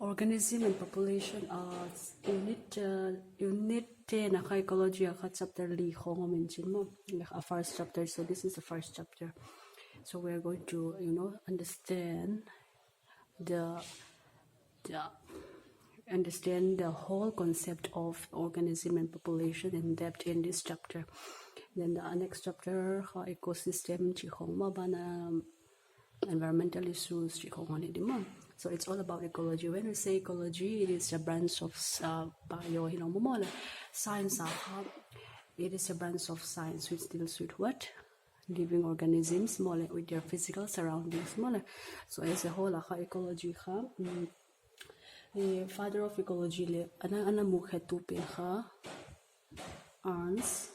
Organism and population unit 10 ecology chapter li khong mention mo a first chapter, so this is the first chapter. So we are going to understand the whole concept of organism and population in depth in this chapter. Then the next chapter ecosystem chi khong ma bana environmental issues chi khong ani dimo. So it's all about ecology. When we say ecology, it is a branch of science. It is a branch of science which deals with what? Living organisms, with their physical surroundings. So as a whole, ecology the father of ecology ana mukhe tupe Ernst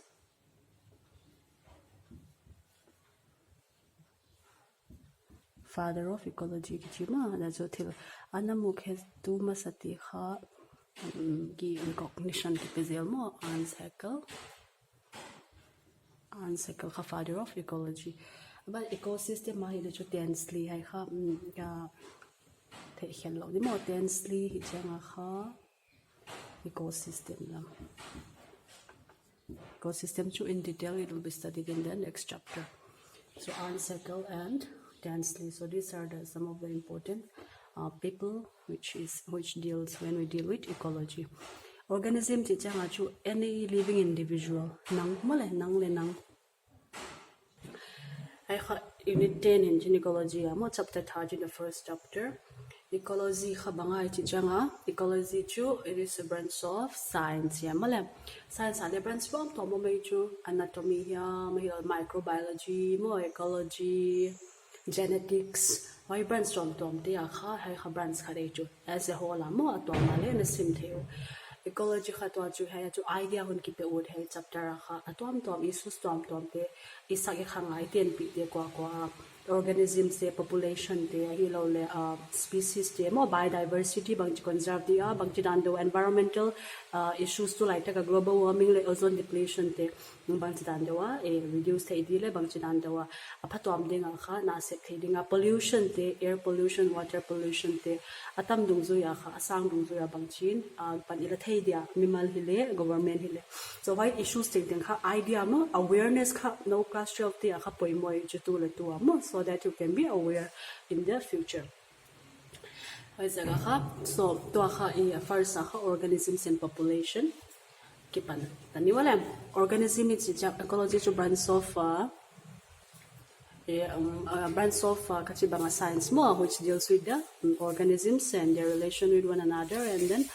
father of ecology kichima da jothil ana mukhe tu masati kha gi recognition ki pezel mo Ernst Haeckel kha father of ecology. But ecosystem ma hi chu densely hai kha ga the hello di mo densely hi changa kha ecosystem chu in detail it will be studied in the next chapter. So Ernst Haeckel and densely. So these are some of the important people which deals when we deal with ecology. Organism chi changa chu any living individual nang I unit 10 in ecology amo chapter 30 in the first chapter. Ecology khabanga chi changa ecology chu it is a branch of science ya male science ale branch from to mo mai chu anatomy ya microbiology mo ecology genetics why branch from tom te kha hai kha branch khare chu as a whole mo to male na sim theo ecology kha to chu hai chu idea hun ki pe ud hai chapter kha atom issues tom te isa ke khangai ten pi de kwa organism se population te hilo le species te mo biodiversity bang chi conserve dia bang chi dan do environmental issues to like a global warming le ozone depletion te bang chi dan do reduce te di le bang chi dan do aphatom ding kha na se khidinga pollution te air pollution water pollution te atam dung zu ya kha asang dung zu ya bang chin pan ila thei dia mimal hile government hile so why issues te ding kha idea mo awareness kha no class 12 te kha poimoi chu tu le tu mo so that you can be aware in the future. So to first organisms and population kipan tani wala organism is ecology to branch of kachibanga science more which deals with the organisms and their relation with one another and then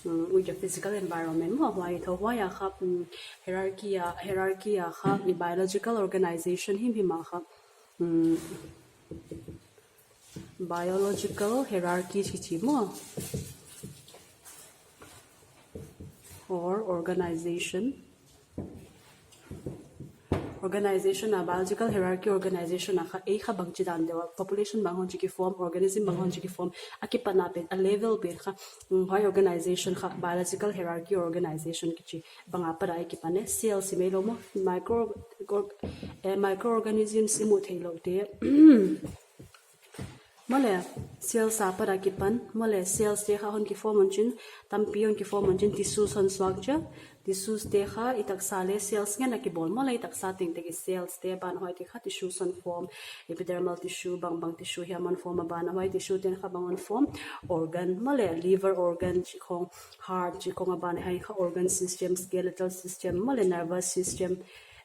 with the physical environment mo why hierarchy the biological organization biological hierarchy mo or organization a biological hierarchy organization a kha bang chi dan dewa population bang hon chi ki form organism bang hon chi ki form akipana pe a level pe kha why organization kha biological hierarchy organization ki chi bang apara ki pane cell simelo mo microorganisms simu thailo te mole cells apara ki pan mole cells te kha hon ki form on chin tampion ki form on chin tissues on structure tissues te kha itak sale cells ngena ki bol mole itak sa ting te ki cells te ban hoi te kha tissues on form epidermal tissue bang tissue human form ban hoi tissue ten kha bang on form organ mole liver organ chi khong heart chi khong ban hai kha organ system skeletal system mole nervous system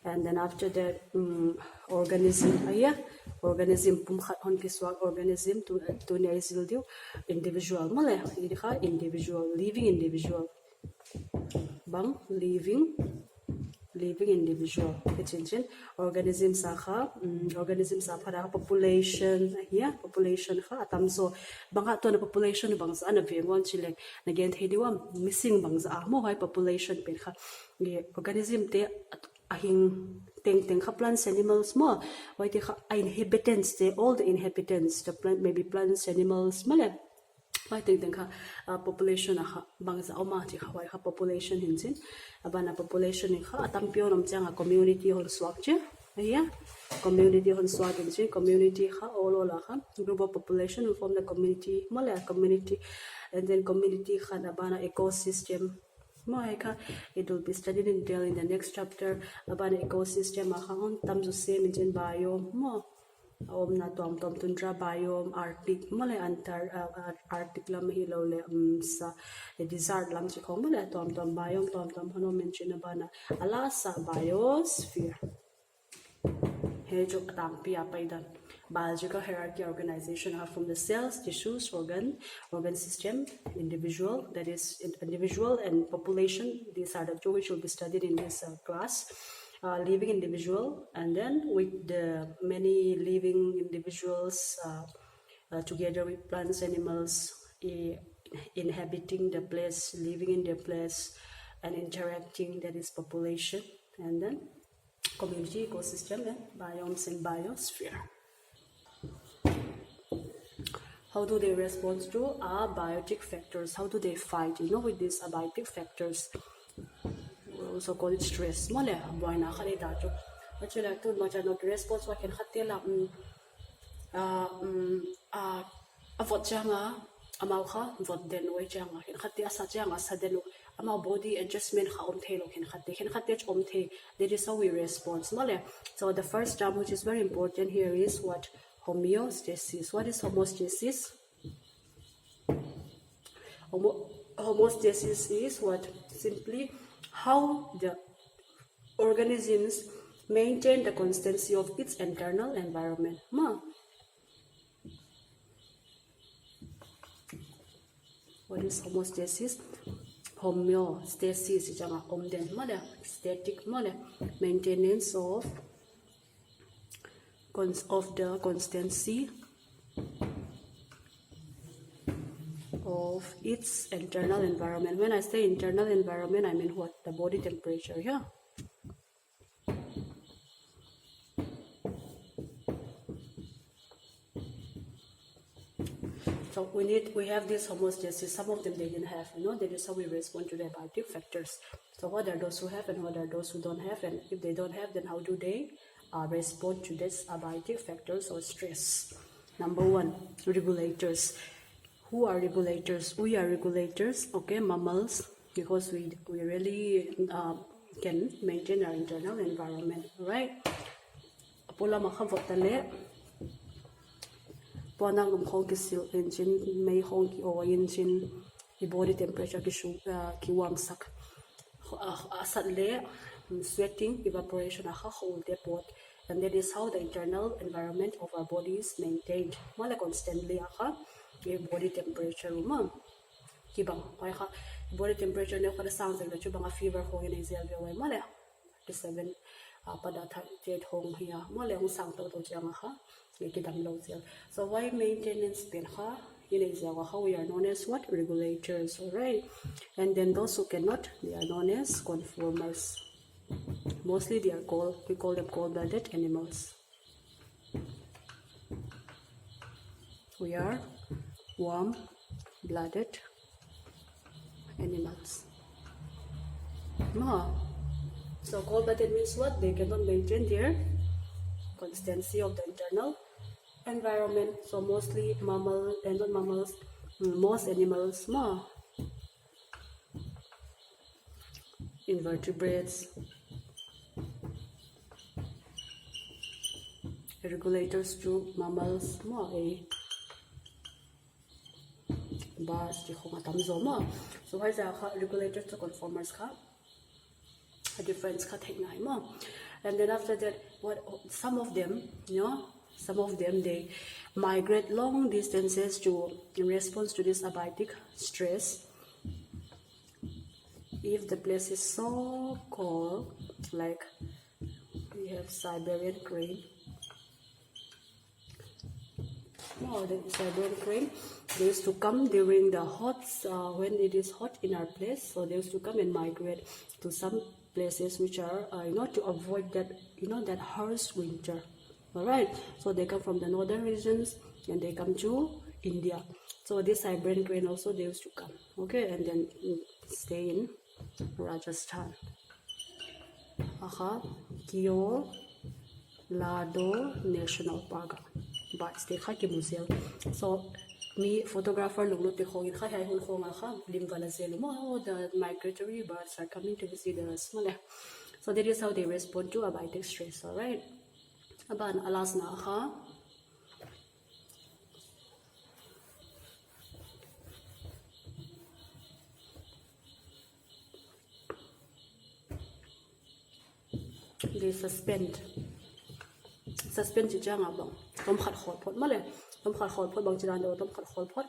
and then after that organism pum khat hon ki swak organism to ne isil dio individual mole idikha individual living individual bang living individual kitchen organism sa phara population population kha atam so banga to na population bang sa na vengon chile na gen thediwa missing bang za mo hai population pe kha organism te ahing teng kha plants animals mo why te kha inhabitants te all the inhabitants the plant maybe plants animals male why teng kha population kha bangza oma ti kha why kha population hinjin abana population kha atam pionom changa community whole structure yeah, community hon swat in community kha all kha group of population who form the community mala community, and then community kha abana ecosystem. It will be studied in detail in the next chapter about ecosystem. Tam to same in biome mo. Na tom tundra biome Arctic mole Arctic lam hilo le sa desert lam chi khong mole tom biome tom hono mention abana alasa biosphere. Here jo tam pia paidan biological hierarchy organization are from the cells, tissues, organ system, individual, that is individual and population. These are the two which will be studied in this class. Living individual, and then with the many living individuals together with plants, animals inhabiting the place, living in the place and interacting, that is population, and then community, ecosystem, and biomes and biosphere. How do they respond to abiotic factors? How do they fight, with these abiotic factors? Also call it stress. Mole, boy na kali dajo. Actually, to much not response. What can hatela avot janga amauha vot den way janga. Can hatia sa janga sadenu. Ama body adjustment ha omthelo can hatia omthe. That is how we respond. Mole. So the first term, which is very important here, is what? Homeostasis. What is homeostasis? Homeostasis is what? Simply how the organisms maintain the constancy of its internal environment. What is homeostasis? Homeostasis is static maintenance of the constancy of its internal environment. When I say internal environment, I mean what? The body temperature, yeah. So we have this homeostasis. Some of them they didn't have, that is how we respond to the abiotic factors. So what are those who have and what are those who don't have, and if they don't have, then how do they respond to this abiotic factors or stress? Number one, regulators. Who are regulators? We are regulators, okay, mammals, because we really can maintain our internal environment, right? Pola makhavotale ponang umkhong kisil engine may hong ki o engine the body temperature ki wamsak asadle sweating, evaporation whole depot, and that is how the internal environment of our body is maintained. Mala constantly body temperature kibang body temperature ne kada sounds like the bang fever ho in Israel way mala the 7 pada jet home here mala ang sang to jang kidam low cell. So why maintenance pen in Israel, how we are known as what? Regulators, alright. And then those who cannot, they are known as conformers. Mostly we call them cold-blooded animals. We are warm-blooded animals. So cold-blooded means what? They cannot maintain their constancy of the internal environment. So mostly mammals and not mammals, most animals, invertebrates, regulators to mammals, so why is regulators to conformers a difference and then after that some of them they migrate long distances in response to this abiotic stress. If the place is so cold, like we have Siberian crane. The Siberian crane, they used to come during the hot, when it is hot in our place, so they used to come and migrate to some places which are, to avoid that, that harsh winter. Alright, so they come from the northern regions and they come to India. So this Siberian crane also they used to come, okay, and then stay in Rajasthan. Kyo, Lado National Park but stay kha ki museum so me photographer lulu te khogin kha hai hun khonga kha lim wala zelu mo the migratory birds are coming to visit the small so that is how they respond to abiotic stress. All right, aban alas na kha they suspend chi changa bang tom khat khol phot male tom khat khol phot bang chiran do tom khat khol phot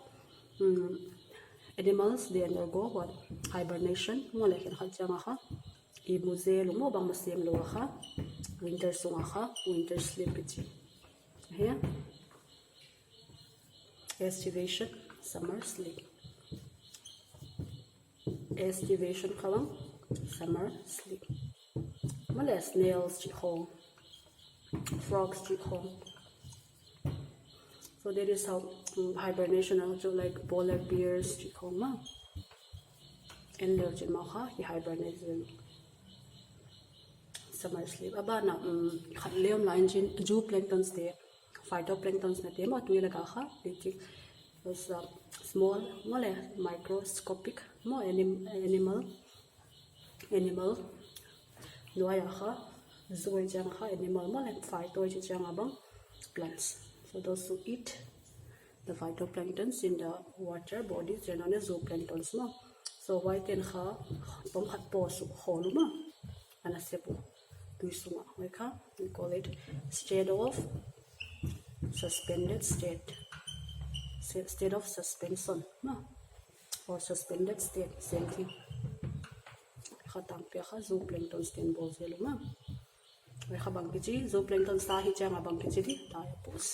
animals they undergo what hibernation mole khen khat changa kha I muze lo mo bang masem lo kha winter sunga kha winter sleep chi here estivation summer sleep estivation khalang summer sleep mole snails chi khong frogs chi khong. So that is how hibernation also like polar bears chi khong ma and leo chi ma kha hi hibernation summer sleep abana khat leom line chin zooplanktons te phytoplanktons na te ma tu la ka kha ti was small mole microscopic mo animal loya kha zoi jang kha animal mole phyto chi jang abang plants. So those who eat the phytoplanktons in the water bodies are known as zooplanktons ma. So why can kha tom khat po su kholuma anasepu tuisuma weka we call it state of suspended state of suspension ma or suspended state same thing khatam pe kha zooplanktons ten bol zeluma we kha bang ki zooplankton sa hi chang abang ki di ta pos.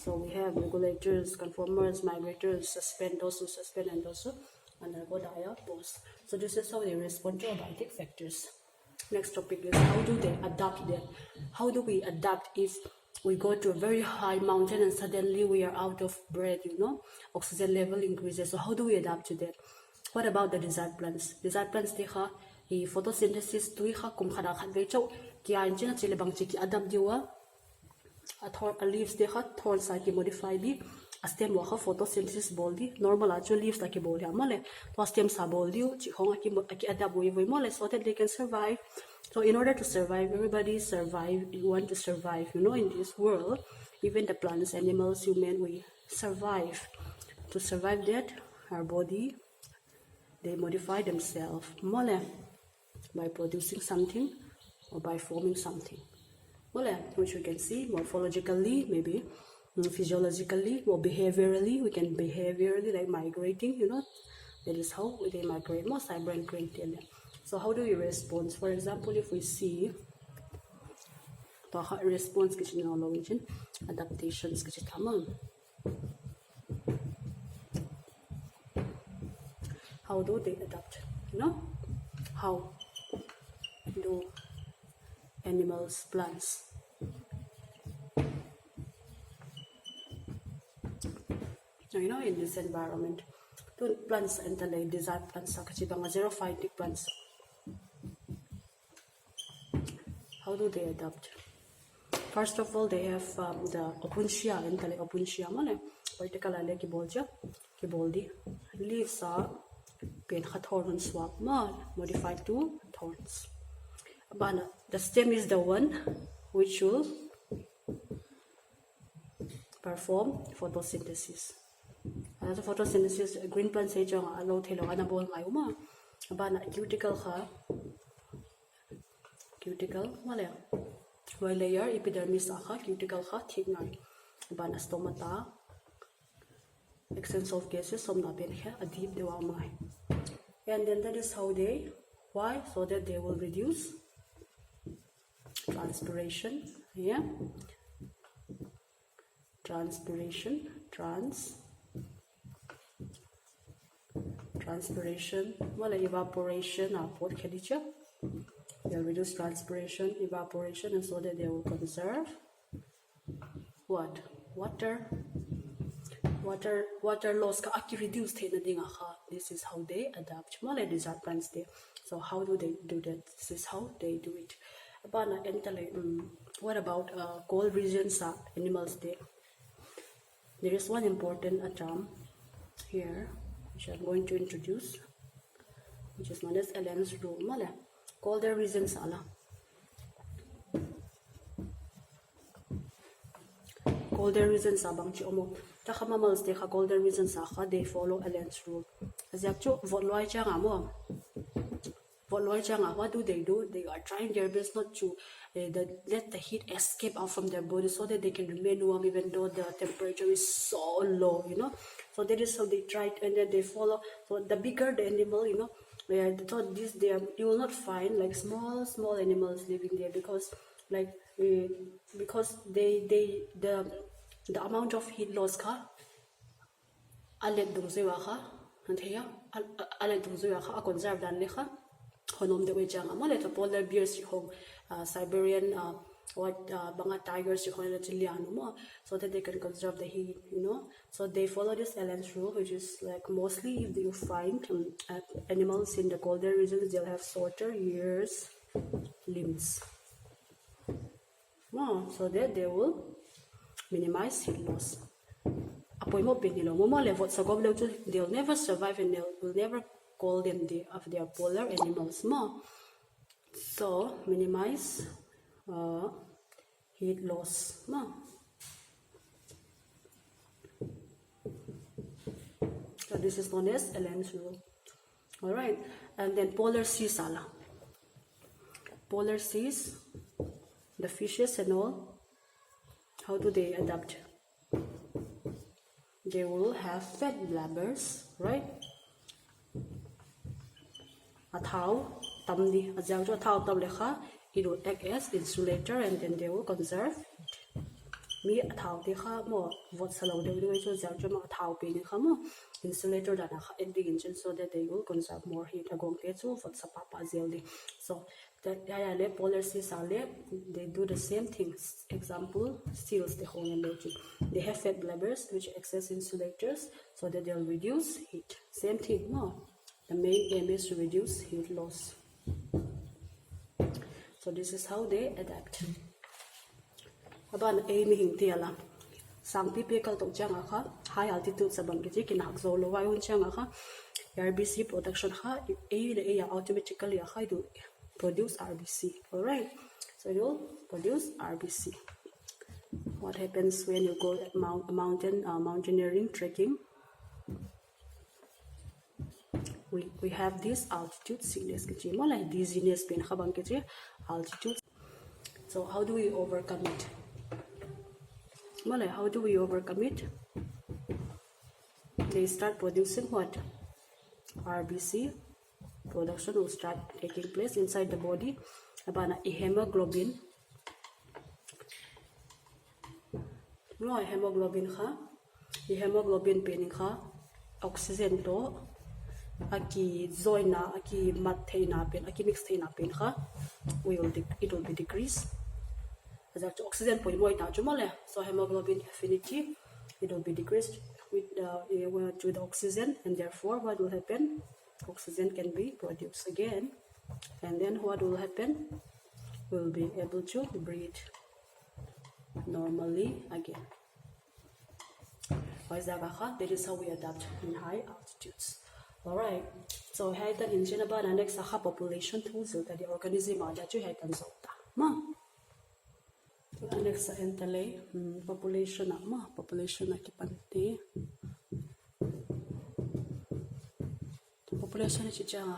So we have regulators, conformers, migrators, those who suspend and those who undergo diapause. So this is how they respond to abiotic factors. Next topic is how do they adapt then? How do we adapt if we go to a very high mountain and suddenly we are out of breath, oxygen level increases. So how do we adapt to that? What about the desert plants? Desert plants they ha photosynthesis tui kha kum khada khat ve chau kia inchina chile bang chi ki adapt diwa a leaves they ha thorn sa ki modify di a stem wa kha photosynthesis bol di normal actual leaves ta ki bol ya male to stem sa bol di chi khonga ki adapt voi mole so that they can survive. So in order to survive, everybody survive. You want to survive, in this world. Even the plants, animals, human, we survive. To survive that, our body, they modify themselves mole by producing something or by forming something. Which we can see morphologically, maybe physiologically or behaviorally. We can behaviorally like migrating, that is how they migrate. Most brain tell. So how do we respond? For example, if we see the response kitchen adaptations how do they adapt? How do animals, plants in this environment? Plants and the desert plants xerophytic plants. How do they adapt? First of all, they have the opuntia and the opuntia male particularly ki boldi leaves are pen thorn swap modified to thorns. The stem is the one which will perform photosynthesis. Another photosynthesis green plants say jong alo thelo ana bol ngai uma cuticle male while layer epidermis akha cuticle kha thik ngai stomata extensive cases somna pen kha adip dewa mai. And then that is how they why so that they will reduce transpiration. Transpiration well evaporation they'll reduce transpiration, evaporation, and so that they will conserve what? Water loss ka reduce. This is how they adapt. Desert plants there. So how do they do that? This is how they do it. Abana entale. What about cold regions sa animals there? There is one important term here which I'm going to introduce, which is known as Allen's rule. Mala, colder regions ala. Colder regions abang chi omo. Taka mammals de ka colder regions aka they follow Allen's rule. Azak chu voloi chang amo. Voloi chang what do? They are trying their best not to let the heat escape out from their body so that they can remain warm even though the temperature is so low, you know. So that is how they try it, and then they follow. So the bigger the animal, you know, so this you will not find like small animals living there because like because the amount of heat loss ka alet dung zewa ka and here alet dung zewa ka conserve dan le ka honom de wejang amole to polar bears hong Siberian banga tigers so that they can conserve the heat, you know. So they follow this Allen's rule, which is like mostly if you find animals in the colder regions, they'll have shorter ears, limbs. So that they will minimize heat loss. They'll never survive and they will never call them they are polar animals. So minimize heat loss. So this is known as Allen's rule. Alright, and then polar seas ala. Polar seas, the fishes and all, how do they adapt? They will have fat bladders, right? Atau tamdi azang jo atau tam lekha, it will act as insulator and then they will conserve heat. Mi atau de kha mo vot salo de do jo zang jo ma atau pe ni kha mo insulator da na kha ending engine so that they will conserve more heat agong te chu vot sa papa zel di. So that le polar seas ale they do the same things. Example, seals the whole energy. They have fat bladders which act as insulators so that they'll reduce heat. Same thing, no. The main aim is to reduce heat loss. So this is how they adapt. Aban aim hingtiala. Sang typical to changa kha high altitude sa bangkiti kinak zo lo wai hun changa kha RBC production kha a automatically kha do produce RBC. All right. So you'll produce RBC. What happens when you go at mountaineering trekking? We have this altitude sickness, like dizziness, altitude. So how do we overcome it? How do we overcome it? They start producing what? RBC production will start taking place inside the body. Abana hemoglobin. No hemoglobin kha. Hemoglobin pening kha. Oxygen to. Aki zoina, aki matena pen, aki mixena pen kha, it will be decreased. As oxygen po imo ita jumale, so hemoglobin affinity, it will be decreased with the oxygen, and therefore what will happen? Oxygen can be produced again, and then what will happen? We'll be able to breathe normally again. That is how we adapt in high altitudes. Alright, so haitan engine about the next population tools that the organism are that you haitan zota. Next entale population population akipante. Population chichanga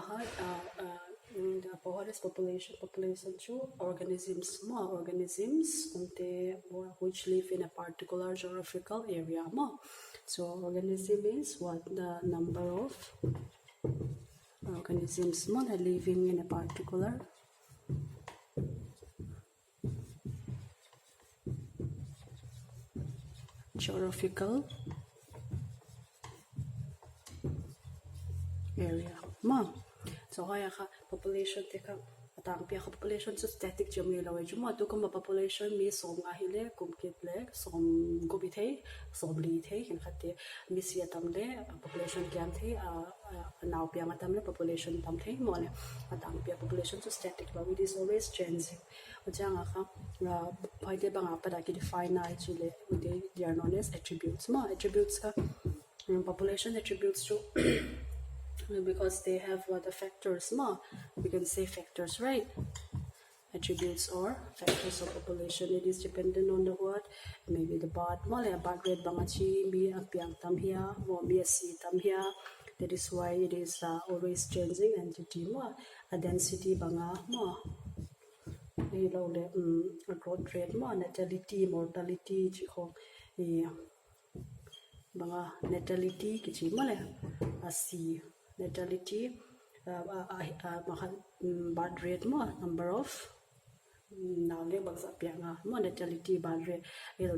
the Pohores population to organisms which live in a particular geographical area. So organism is what the number of organisms that living in a particular geographical area. So kaya ka population teka tang pia population so static jami lawe juma tu kom population mi som nga hile kum kit le som gobi thei som li thei hin khate mi sia tam le population kyam thei now pia ma tam le population tam thei mo le tang pia population so static but it is always changing ojanga kha phaide banga pada ki define na chile they are known as attributes mo attributes ka population attributes to because they have what the factors ma we can say factors right attributes or factors of population it is dependent on the what maybe the birth rate bangachi mi apiang tam here mo mi si tam here that is why it is always changing entity mo a density banga mo a growth rate mo natality mortality chi khong banga natality ki chi mo le a si natality birth rate mo number of now le bangsa pianga mo natality birth rate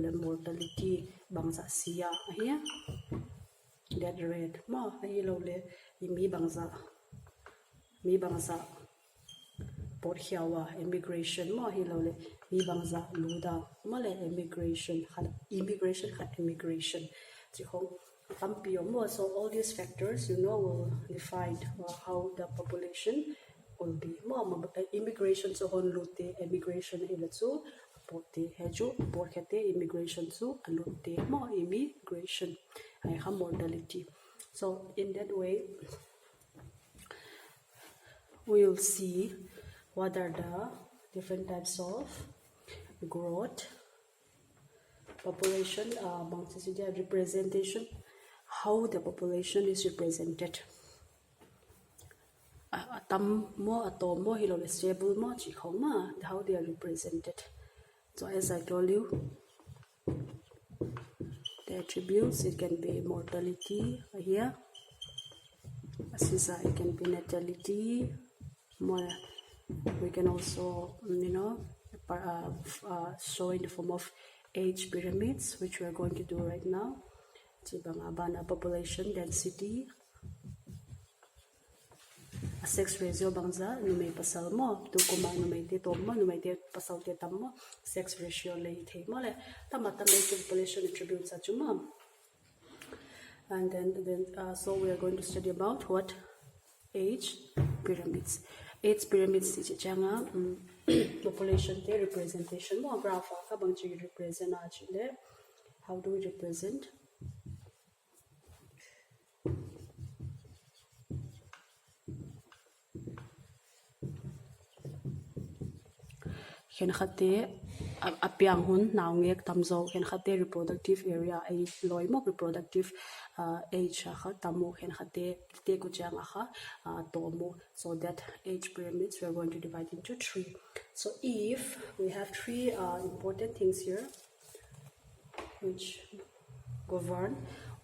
le mortality bangsa sia here death rate mo le mi bangsa por hiawa immigration mo le mi bangsa luda mo le immigration so all these factors will define how the population will be immigration so on lute immigration ilatsu pote heju porkhate immigration so alute mo immigration I have mortality so in that way we will see what are the different types of growth population representation how the population is represented atom mo atom mo hilole stable mo chi khoma how they are represented so as I told you the attributes it can be mortality here it can be natality more we can also show in the form of age pyramids which we are going to do right now abana population density a sex ratio bangza numei pasal mo tu kumang numei te tom mo numei te pasal te tam mo sex ratio lei thei mo le tamata lei population attributes achuma and then so we are going to study about what age pyramids ti changa population te representation mo graph ka bangchi represent achile how do we represent khen khate apiang hun nawngek tamzo khen khate reproductive area age loimo reproductive age kha tamu khen khate te ku changa kha tomu so that age pyramids we are going to divide into 3 so if we have 3 important things here which govern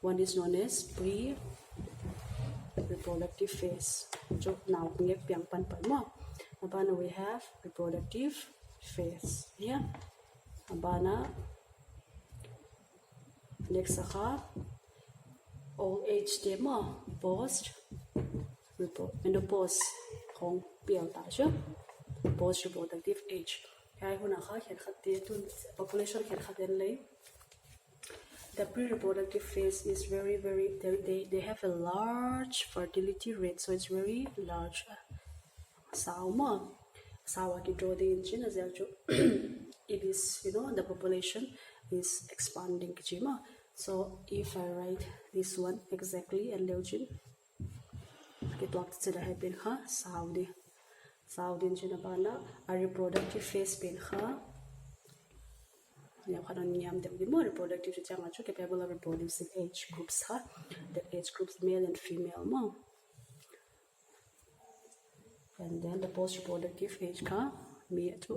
one is known as pre-reproductive phase so now ngek piang pan mo abana we have reproductive phase here abana next all age demo post menopause khong pial ta sha post reproductive age kai huna kha khen khate tun population khen khaten lei the pre-reproductive phase is very they have a large fertility rate so it's very large sawa ki draw the engine as it is the population is expanding kichima so if I write this one exactly and leujin ke to tsela hai pen kha saudi jina bana a reproductive phase pen kha ya khana niam de more reproductive changa chu capable of reproducing age groups ha the age groups male and female mo and then the post reproductive age ka me to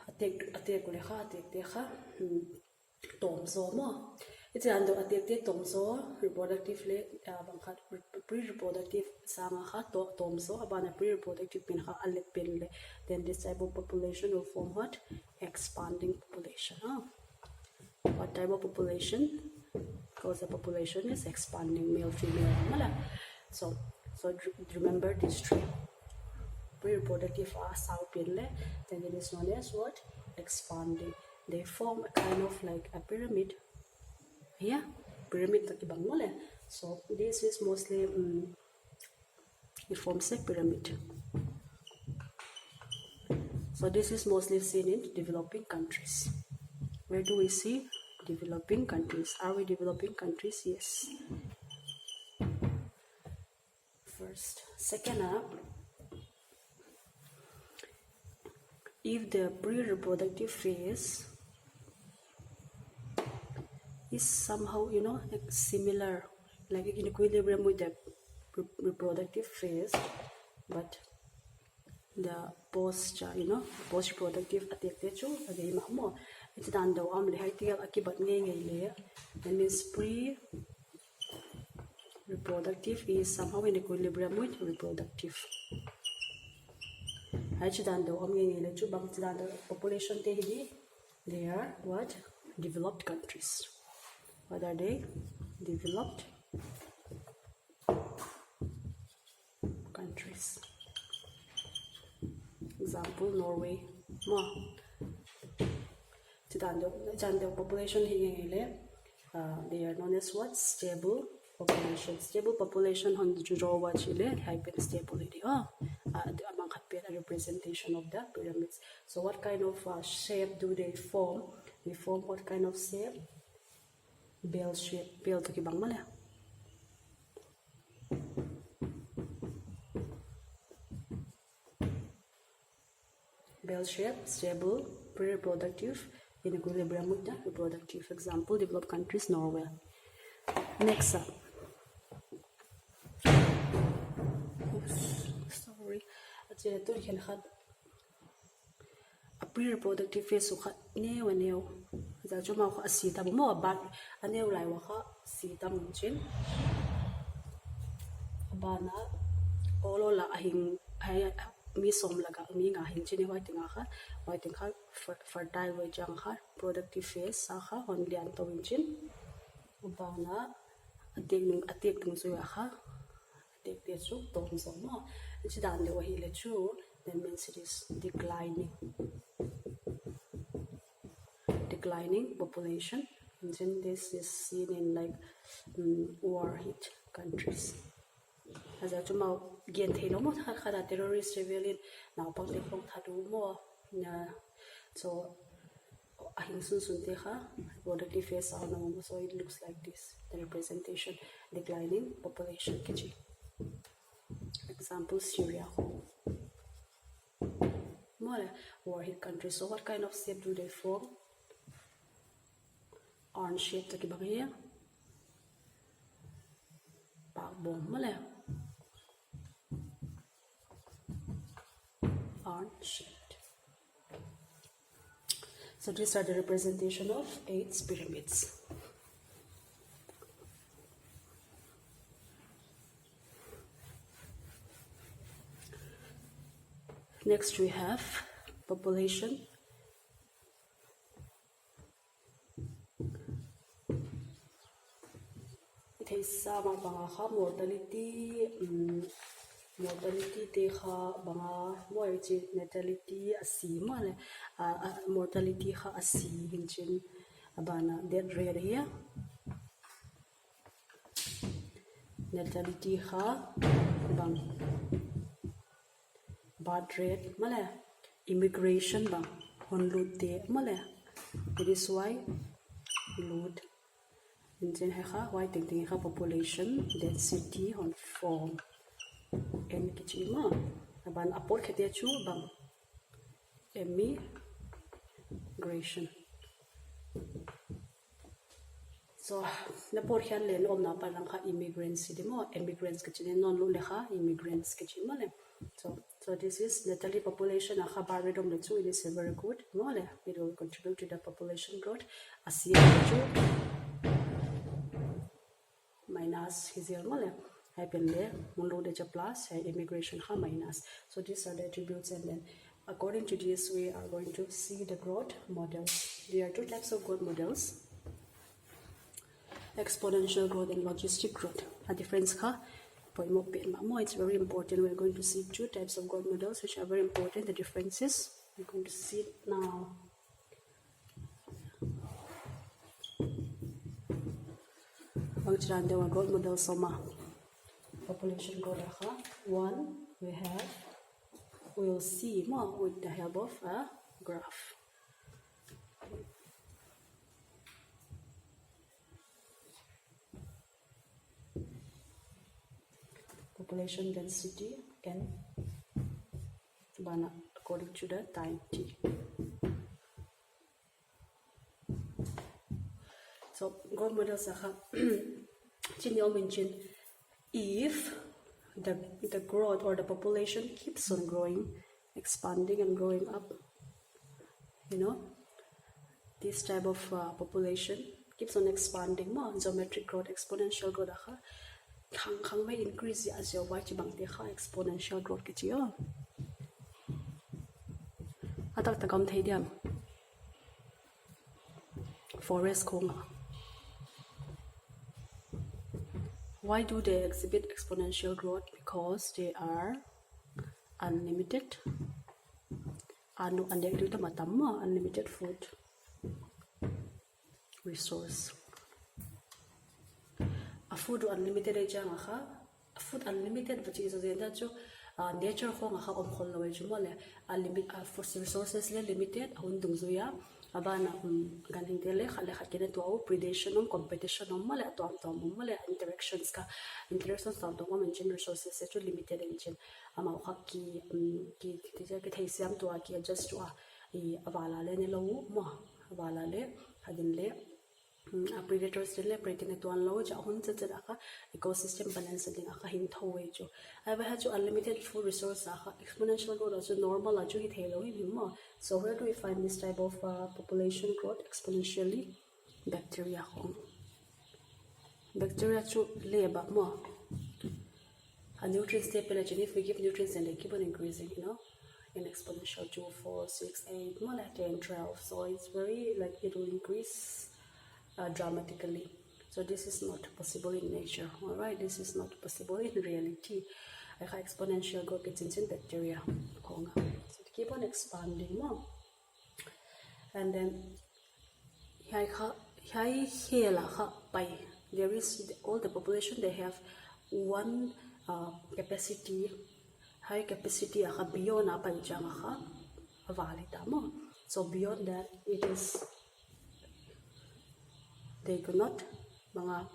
atek kule kha atek te kha tom zo mo it's ando atek te tom zo reproductive le bang kha pre reproductive sama kha to tom zo abana pre reproductive pin kha alek pin le then this type of population will form what expanding population what type of population because the population is expanding male female mala so remember these 3 pre-reproductive then it is known as what? Expanding. They form a kind of like a pyramid. Yeah, pyramid takibang mole. So this is mostly it forms a pyramid. So this is mostly seen in developing countries. Where do we see developing countries? Are we developing countries? Yes. First. Second up, if the pre-reproductive phase is somehow, like similar, like in equilibrium with the reproductive phase, but the post-reproductive it's done that means pre-reproductive is somehow in equilibrium with reproductive. Population they are what? Developed countries. What are they? Developed countries. Example, Norway. Population they are known as what? Stable population. Stable population stable among a representation of the pyramids. So what kind of shape do they form? They form what kind of shape? Bell shape. Bell to kibang mala. Bell shape, stable, pre-reproductive, in equilibrium with the reproductive. Example, developed countries, Norway. Next up. Sorry. A pre-reproductive phase neo. That's why I see them more about a new life. See them in Bana all la ahing mi som laga mi nga hin chini waiting ha fertile way jang ha productive phase sa ha hon lian to win chin bana atek tung so ya ha atek te chu tom so no chi dan le wa hi le chu that means it is declining population, and then this is seen in like war hit countries. As I told you, gain thelo mo khada terrorist rebellion now pang te khong thadu mo so ahing sun te kha productive phase out no so it looks like this, the representation declining population kichi. Example, Syria. More war hit countries. So what kind of shape do they form? Orange shape taki bagaya pa bom male orange shaped. So these are the representation of 8 pyramids. Next we have population. It is sama banga mortality te kha banga moichi natality asima le mortality kha asi hinchin abana death rate here natality kha bang birth rate male immigration bang honlut te male. It is why load Injen ha why ting ha population density on form and kichima aban apor khete chu bang immigration. So na por khan len om na palang kha immigrants dimo immigrants kichine non lu lekha immigrants kichima le. So this is natality population akha baridom le chu. It is very good mole. It will contribute to the population growth. Asia chu minus hizir mole happen there munlo de plus immigration ha minus. So these are the attributes, and then according to this we are going to see the growth models. There are 2 types of growth models: exponential growth and logistic growth. A difference ka It's very important. We're going to see two types of God models which are very important. The differences we're going to see it now. There are God models population God. One we'll see more with the help of a graph. Population density n according to the time t. So God models are if the growth or the population keeps on growing, expanding and growing up, this type of population keeps on expanding more, geometric growth, exponential growth khang may increase as your white bang exponential growth kichio atak takam thei diam forest khong. Why do they exhibit exponential growth? Because they are unlimited. Unlimited food resource. A food unlimited food unlimited which is nature resources limited abana ganing tele khale khakene to predation competition interactions mention resources limited engine ama khaki ki thaisiam to adjust to avala le ne lo mo avala le hadin le predators le breaking it one low ecosystem balance hin thawai chu aba ha chu unlimited food resource exponential growth so normal chu hi thelo hi. So where do we find this type of population growth exponentially? Bacteria chu leba mo a nutrients they pelagin. If we give nutrients and they keep on increasing, in exponential 2, 4, 6, 8, more like 10, 12. So it's very it will increase dramatically. So this is not possible in nature. All right, this is not possible in reality. Exponential growth gets in bacteria. So they keep on expanding more. And then there is all the population. They have one capacity, high capacity beyond so beyond that it is they could not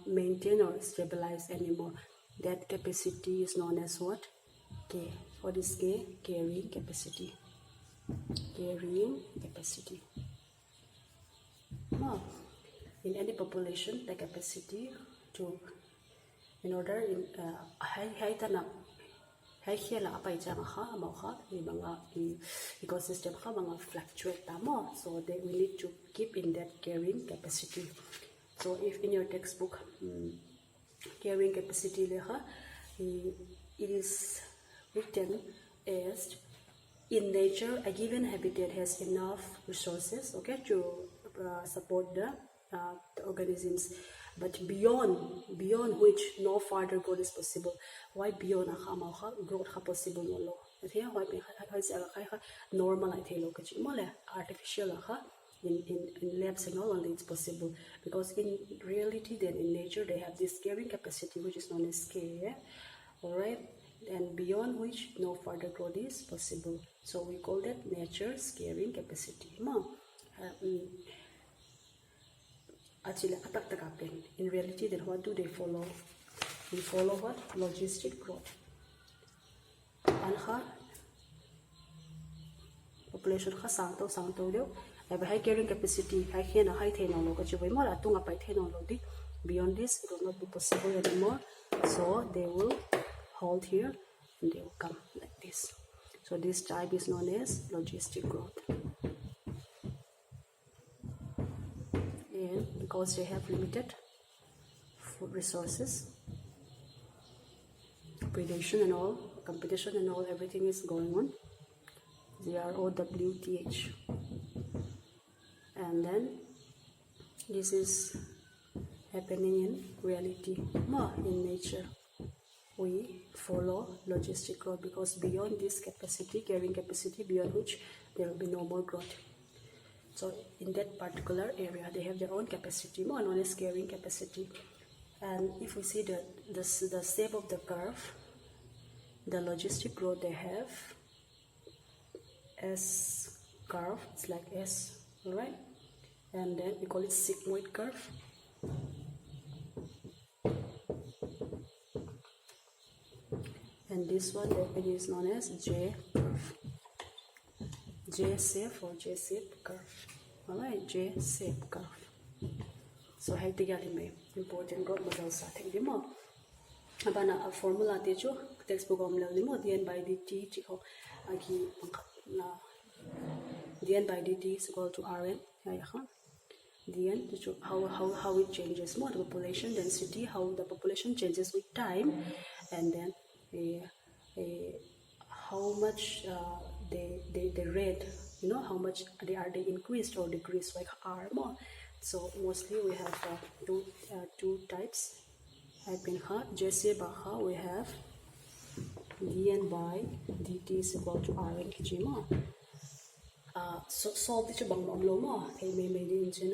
maintain or stabilize anymore. That capacity is known as what? K. What is K? Carrying capacity. Carrying capacity. In any population, the capacity to, in order in ecosystem fluctuate so they will need to keep in that carrying capacity. So if in your textbook carrying capacity it is written as in nature a given habitat has enough resources to support the organisms, but beyond which no further growth is possible. Why beyond growth possible no here why normal artificial in labs and all only it's possible, because in reality then in nature they have this carrying capacity which is known as K. Alright, and beyond which no further growth is possible. So we call that nature's carrying capacity. In reality then what do they follow? We follow what? Logistic growth. And population have a high carrying capacity, high technology, beyond this it will not be possible anymore. So they will hold here and they will come like this. So this type is known as logistic growth. And because they have limited food resources, predation and all, competition and all, everything is going on. GROWTH. And then this is happening in reality. In nature we follow logistic growth, because beyond this capacity, carrying capacity, beyond which there will be no more growth. So in that particular area, they have their own capacity, more known as carrying capacity. And if we see the shape of the curve, the logistic growth they have S curve, it's like S, alright? And then we call it sigmoid curve. And this one that is known as J curve. J shape or J shape curve. Alright, J shape curve. So hay tigali may important growth model sa thing di mo. Abana formula te chu textbook om level di mo dn by dt chiho agi na dn by dt is equal to rn. Dn how it changes more, the population density, how the population changes with time, and then how much the rate, you know, how much they increased or decreased, like r more. So mostly we have two types. Jesse Baha we have dn by dt is equal to rn kijima. So solve this bang lo mo kay may din sin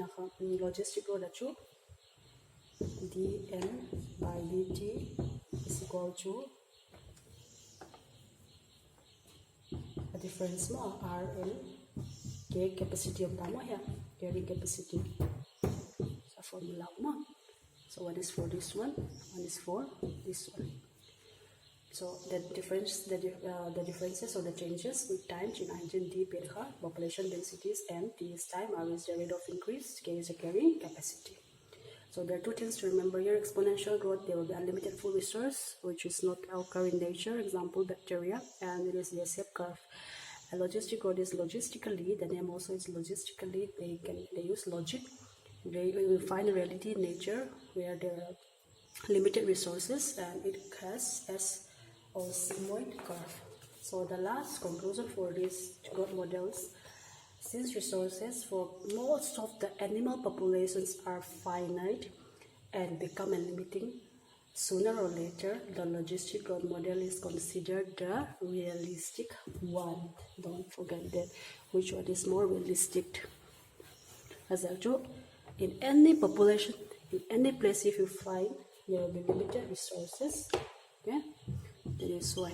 logistic growth that you dn by dt is equal to a difference mo rn k capacity of tama here, carrying capacity sa formula mo. So one is for this one is for this one. So the differences or the changes with time, d population densities, and t is time, r is the rate of increase, k is the carrying capacity. So there are two things to remember here. Exponential growth, there will be unlimited food resource, which is not occur in nature, example bacteria, and it is the shape curve. A logistic growth is logistically, the name also is logistically, they use logic. They will find a reality in nature where there are limited resources, and it has as or sigmoid curve. So the last conclusion for these growth models, since resources for most of the animal populations are finite and become limiting, sooner or later the logistic growth model is considered the realistic one. Don't forget that. Which one is more realistic? As a joke, in any population, in any place, if you find there will be limited resources, okay, that is why.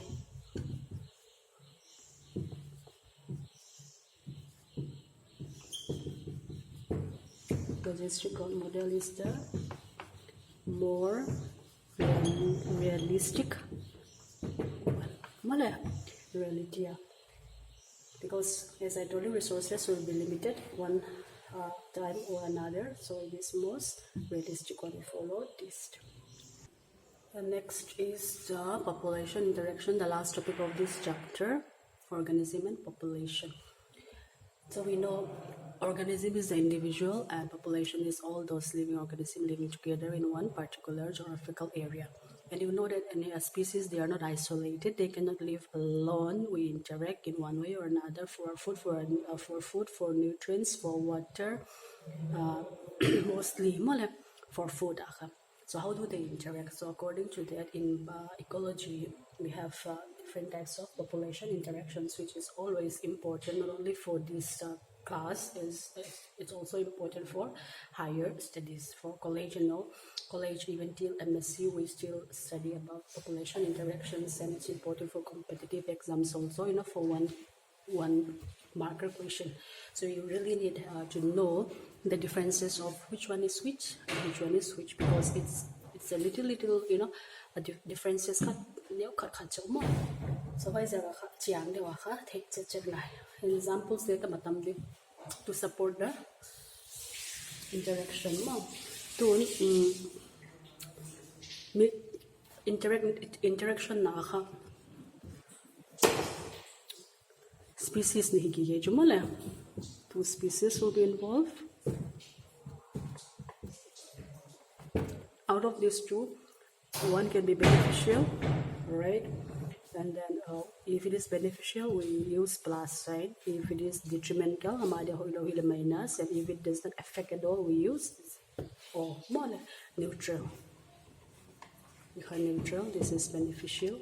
Logistic growth model is the more realistic reality, because as I told you, resources will be limited one time or another, so it is most realistic when we follow this. And next is the population interaction, the last topic of this chapter, organism and population. So we know organism is the individual and population is all those living organisms living together in one particular geographical area. And you know that any species, they are not isolated, they cannot live alone. We interact in one way or another for food, for nutrients, for water, mostly for food. So how do they interact? So according to that, in ecology, we have different types of population interactions, which is always important, not only for this class, it's also important for higher studies, for college, even till MSc, we still study about population interactions, and it's important for competitive exams also, for one marker question. So you really need to know the differences of which one is which and which one is which, because it's a little differences so why is there take examples later to support the interaction interaction na species ni higi two species will be involved. Out of these two, one can be beneficial, right? And then if it is beneficial, we use plus, right? If it is detrimental, minus, and if it does not affect at all, we use neutral. Neutral, this is beneficial,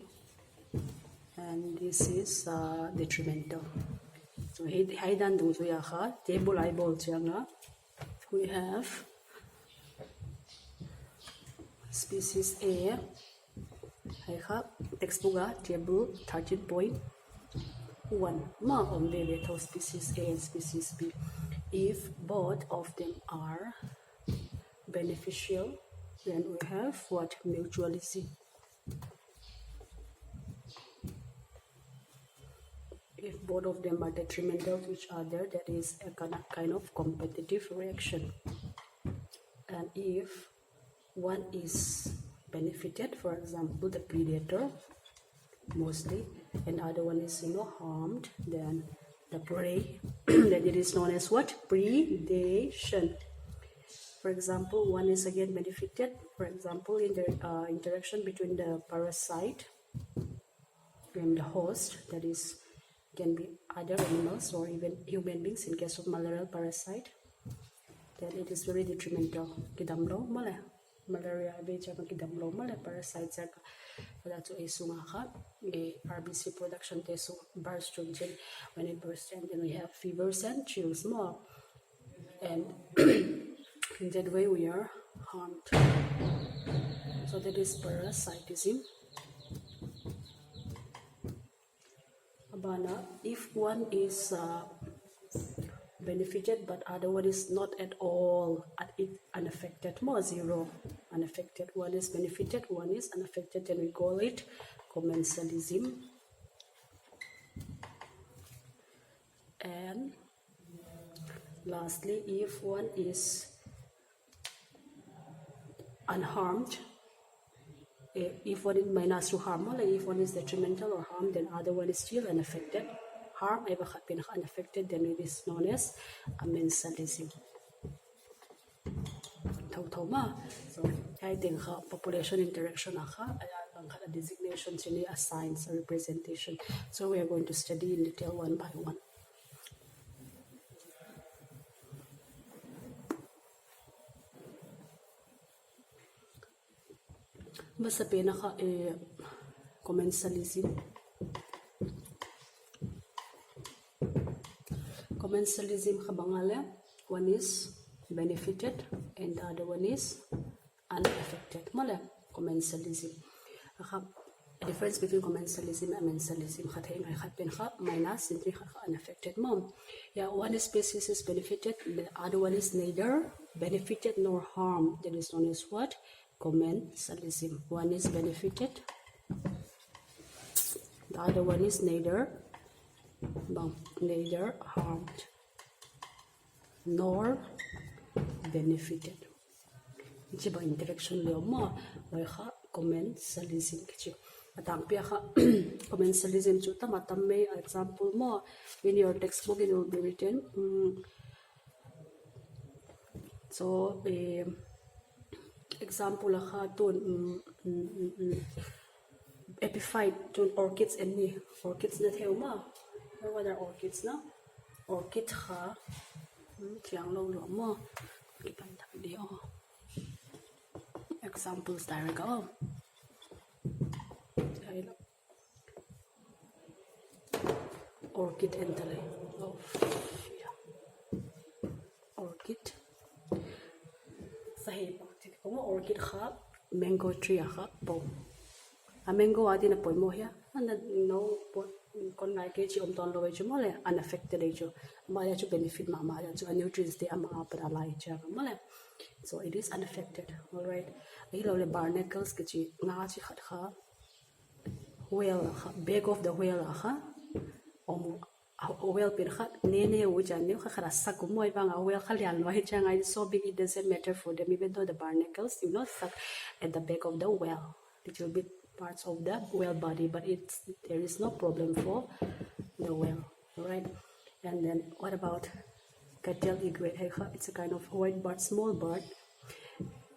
and this is detrimental. So hai dan dung zu ya kha table eyeball changa. We have species A. Hai kha textbook table 13.1 ma on baby to species A and species B. If both of them are beneficial, then we have what? Mutualism. If both of them are detrimental to each other, that is a kind of competitive reaction. And if one is benefited, for example, the predator mostly, and other one is harmed, then the prey, then it is known as what? Predation. For example, one is again benefited, for example, in the interaction between the parasite and the host, that is can be other animals or even human beings in case of malarial parasite, then it is very detrimental. Kidamlo male malaria beja kidamlo male parasites are that to a sunga RBC production test burst when it bursts, and then we have fevers and chills more, and in that way we are harmed. So that is parasitism. Abana, if one is benefited but other one is not at all unaffected, more zero unaffected, one is benefited, one is unaffected, then we call it commensalism. And lastly, if one is unharmed, if one is minus to harm, if one is detrimental or harm, then other one is still unaffected. Harm ever been unaffected, then it is known as commensalism. So I think population interaction designation assigns a representation. So we are going to study in detail one by one. Basta pinaka commensalism. Commensalism kabangale, one is benefited and the other one is unaffected. Mala commensalism. A difference between commensalism and mensalism minus unaffected mom. Yeah, one species is benefited, the other one is neither benefited nor harmed. That is known as what? Commensalism. One is benefited, the other one is neither harmed nor benefited. It's about interaction leoma like commensalism. Atang pia commensalism chuta matame example mo in your textbook it will be written. So example tun epiphyte tun orchids and me orchids na theuma. What are orchids na? Orchid ha chiang lo lo mo kitan video. Examples direct orchid entale orchid sahi orchid ha mango tree ha po a mango adi na poi mo ya and no kon nai ke chi om ton lo chu mo le unaffected chu ma ya chu benefit ma ma ya chu nutrients de ama para lai cha mo le, so it is unaffected. All right, I lo le barnacles ke chi nga chi khat kha whale back of the whale whale pin khat ne which are new khara sak moi bang a whale khalian lo chang I so big it doesn't matter for them even though the barnacles do not suck at the back of the whale, little bit parts of the whale body, but there is no problem for the whale. All right, and then what about cattle egret? It's a kind of white bird, small bird.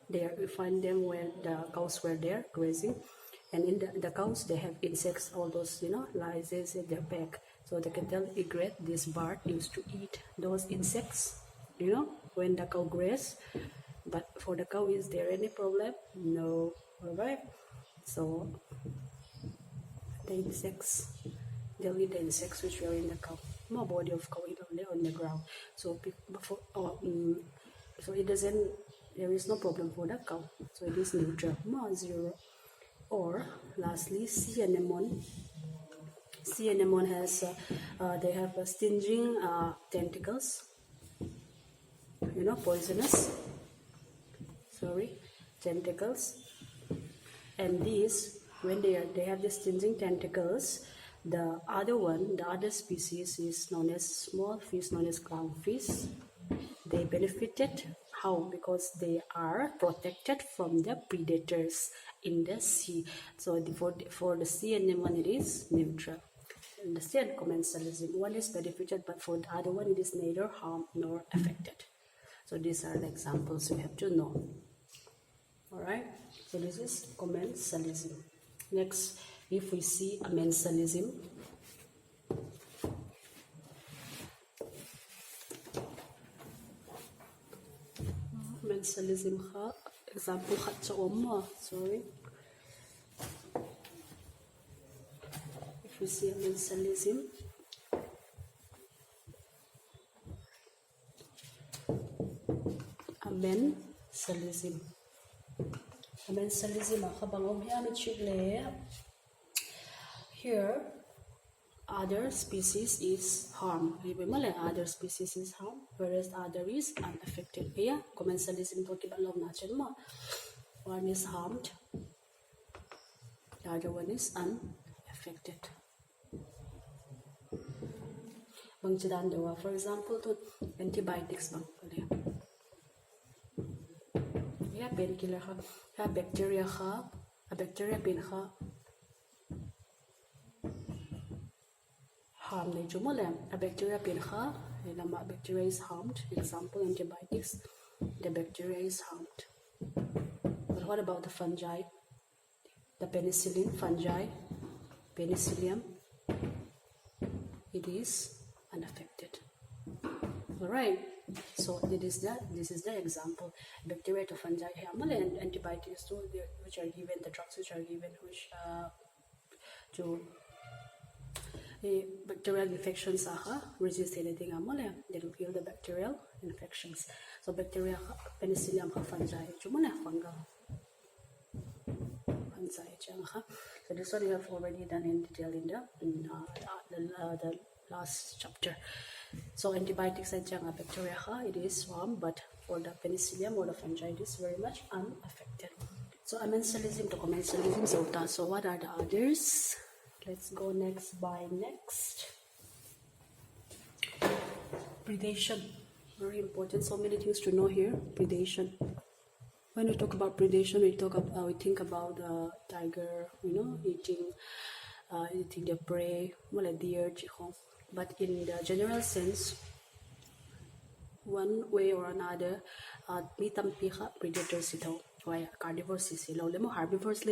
There we find them when the cows were there grazing, and in the cows they have insects, all those lice in their back. So the cattle egret, this bird used to eat those insects when the cow graze. But for the cow, is there any problem? No. All right, so the insects. They'll eat the insects which were in the cow. More body of cow on the ground. So before, so it doesn't. There is no problem for the cow. So it is neutral. More 0. Or lastly, sea anemone. Sea anemone has they have stinging tentacles. Poisonous. Tentacles. And these, when they have the stinging tentacles, the other species is known as small fish, known as clownfish. They benefited. How? Because they are protected from the predators in the sea. So for the sea anemone, it is neutral. Understand? Commensalism. One is benefited, but for the other one, it is neither harmed nor affected. So these are the examples you have to know. Alright, so this is commensalism. Next, if we see amensalism, example sorry. If we see amensalism, here other species is harmed. Remember, other species is harmed, whereas other is unaffected. Yeah, commensalism to one is harmed, the other one is unaffected. For example, to antibiotics yeah, painkiller bacteria pain harm a bacteria pain bacteria is harmed. Example, antibiotics, the bacteria is harmed. But what about the fungi? The penicillin, fungi, penicillium, it is unaffected. Alright, so this is the example. Bacteria to fungi, and antibiotics too, which are given, the drugs which are given, which to bacterial infections resist anything, they will kill the bacterial infections. So bacteria, penicillium, fungi, fungal. So this one we have already done in detail in the last chapter. So antibiotics and bacteria, it is harm, but for the penicillium or the fungi, it is very much unaffected. So amensalism to commensalism. So what are the others? Let's go next. Predation, very important. So many things to know here. Predation. When we talk about predation, we think about tiger, eating the prey, like deer, but in the general sense, one way or another, predators carnivores herbivores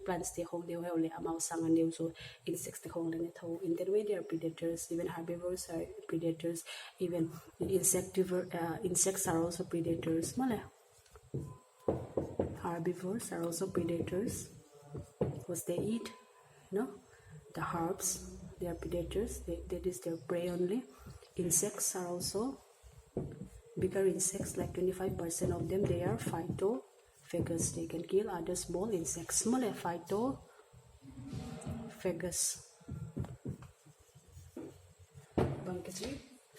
plants insects in that way they are predators. Even herbivores are predators. Even insects are also predators. Herbivores are also predators because they eat the herbs. They are predators. That is their prey only. Insects are also bigger insects, like 25% of them, they are phytophagous. They can kill other small insects. Small phytophagous.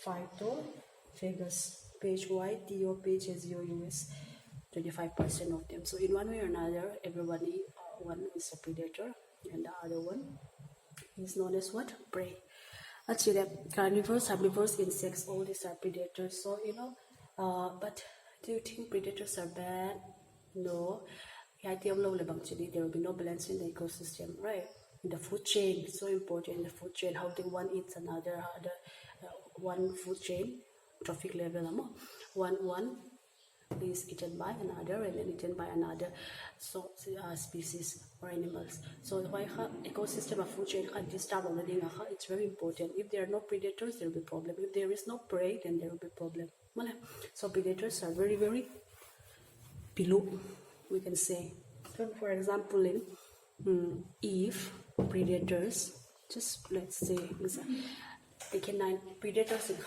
Phytophagous. Page Y, T-O, page S-O-U-S. 25% of them. So in one way or another, everybody, one is a predator and the other one is known as what? Prey. Let's see that carnivores, herbivores, insects, all these are predators. So but do you think predators are bad? No. There will be no balance in the ecosystem, right? In the food chain, it's so important. In the food chain, how one eats another, one food chain, trophic level, one is eaten by another and then eaten by another species or animals. So why ecosystem of food chain it's very important. If there are no predators, there will be problem. If there is no prey, then there will be problem. So predators are very, very below, we can say. So for example, if predators, just let's say they can predators in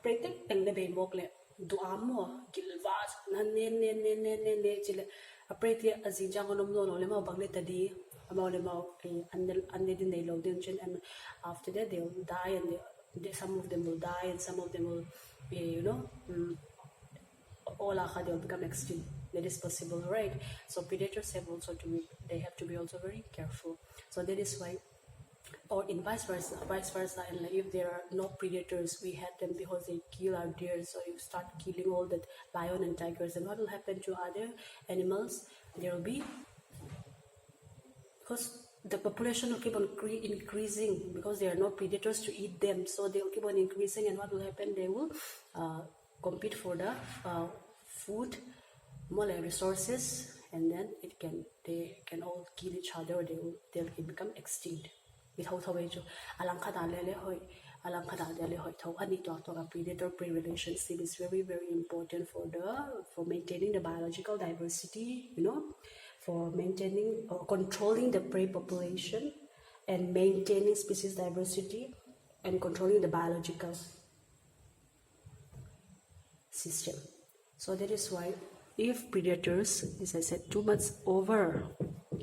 protect and the baymok le do amo gilvas ne chile a prete azinjang no le ma bangle tadi about and they didn't load and after that they will die and some of them will die and some of them will be all they will become extinct. That is possible, right? So predators have also they have to be also very careful. So that is why, or in vice versa, and like if there are no predators, we had them because they kill our deer. So you start killing all the lion and tigers, and what will happen to other animals? There will be, because the population will keep on increasing because there are no predators to eat them, so they will keep on increasing, and what will happen? They will compete for the food, more like resources, and then they can all kill each other, or they'll become extinct. Alang predator prey relationship is very important for maintaining the biological diversity, for maintaining or controlling the prey population and maintaining species diversity and controlling the biological system. So that is why if predators, as I said, too much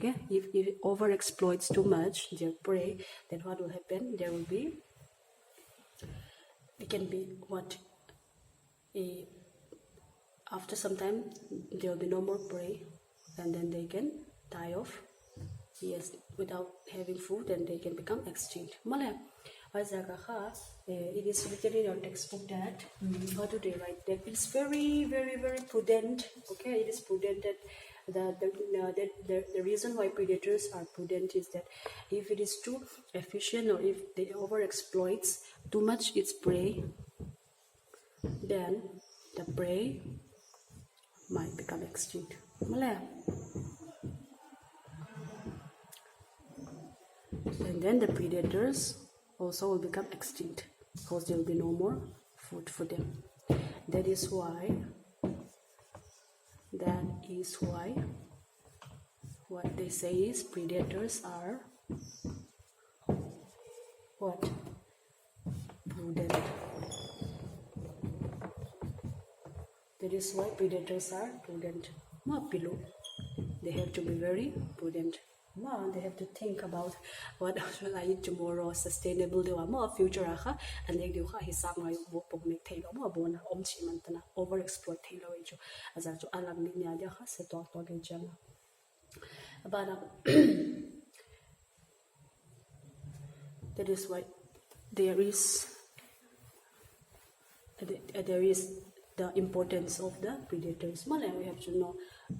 if it over exploits too much their prey, then what will happen? It can be after some time there will be no more prey, and then they can die off without having food, and they can become extinct. It is written in your textbook that how do they write that it's very prudent. Okay, it is prudent that the reason why predators are prudent is that if it is too efficient, or if they over exploits too much its prey, then the prey might become extinct. And then the predators also will become extinct because there will be no more food for them. That is why what they say is predators are prudent. That is why predators are prudent. They have to be very prudent. They have to think about what will I eat tomorrow, sustainable future and they do overexploit as I that is why there is the importance of the predators. We have to know,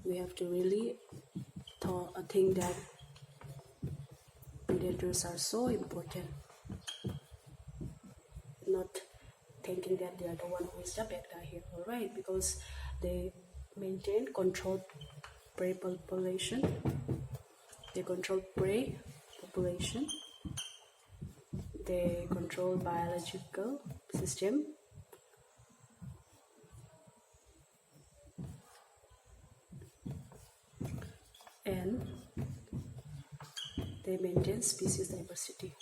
we have to really think that predators are so important, not thinking that they are the one who is the bad guy here, alright, because they maintain controlled prey population, they control prey population, they control biological system, and they maintain species diversity.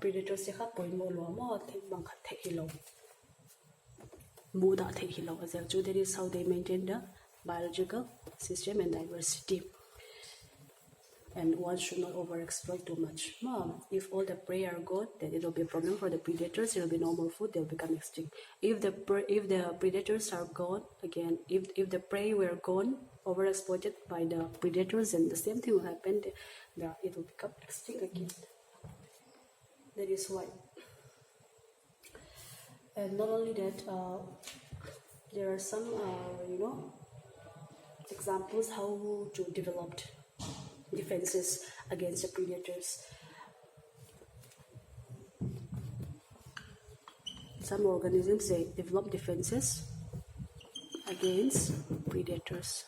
Predators se kha point mo lo mo thik bang khat thek hilo mu da thek hilo as so that is how they maintain the biological system and diversity. And one should not overexploit too much. If all the prey are gone, then it will be a problem for the predators. There will be no more food. They will become extinct. If the predators are gone again, if the prey were gone, overexploited by the predators, then the same thing will happen. It will become extinct again. That is why. And not only that, there are some examples how to develop defenses against the predators. Some organisms, they develop defenses against predators.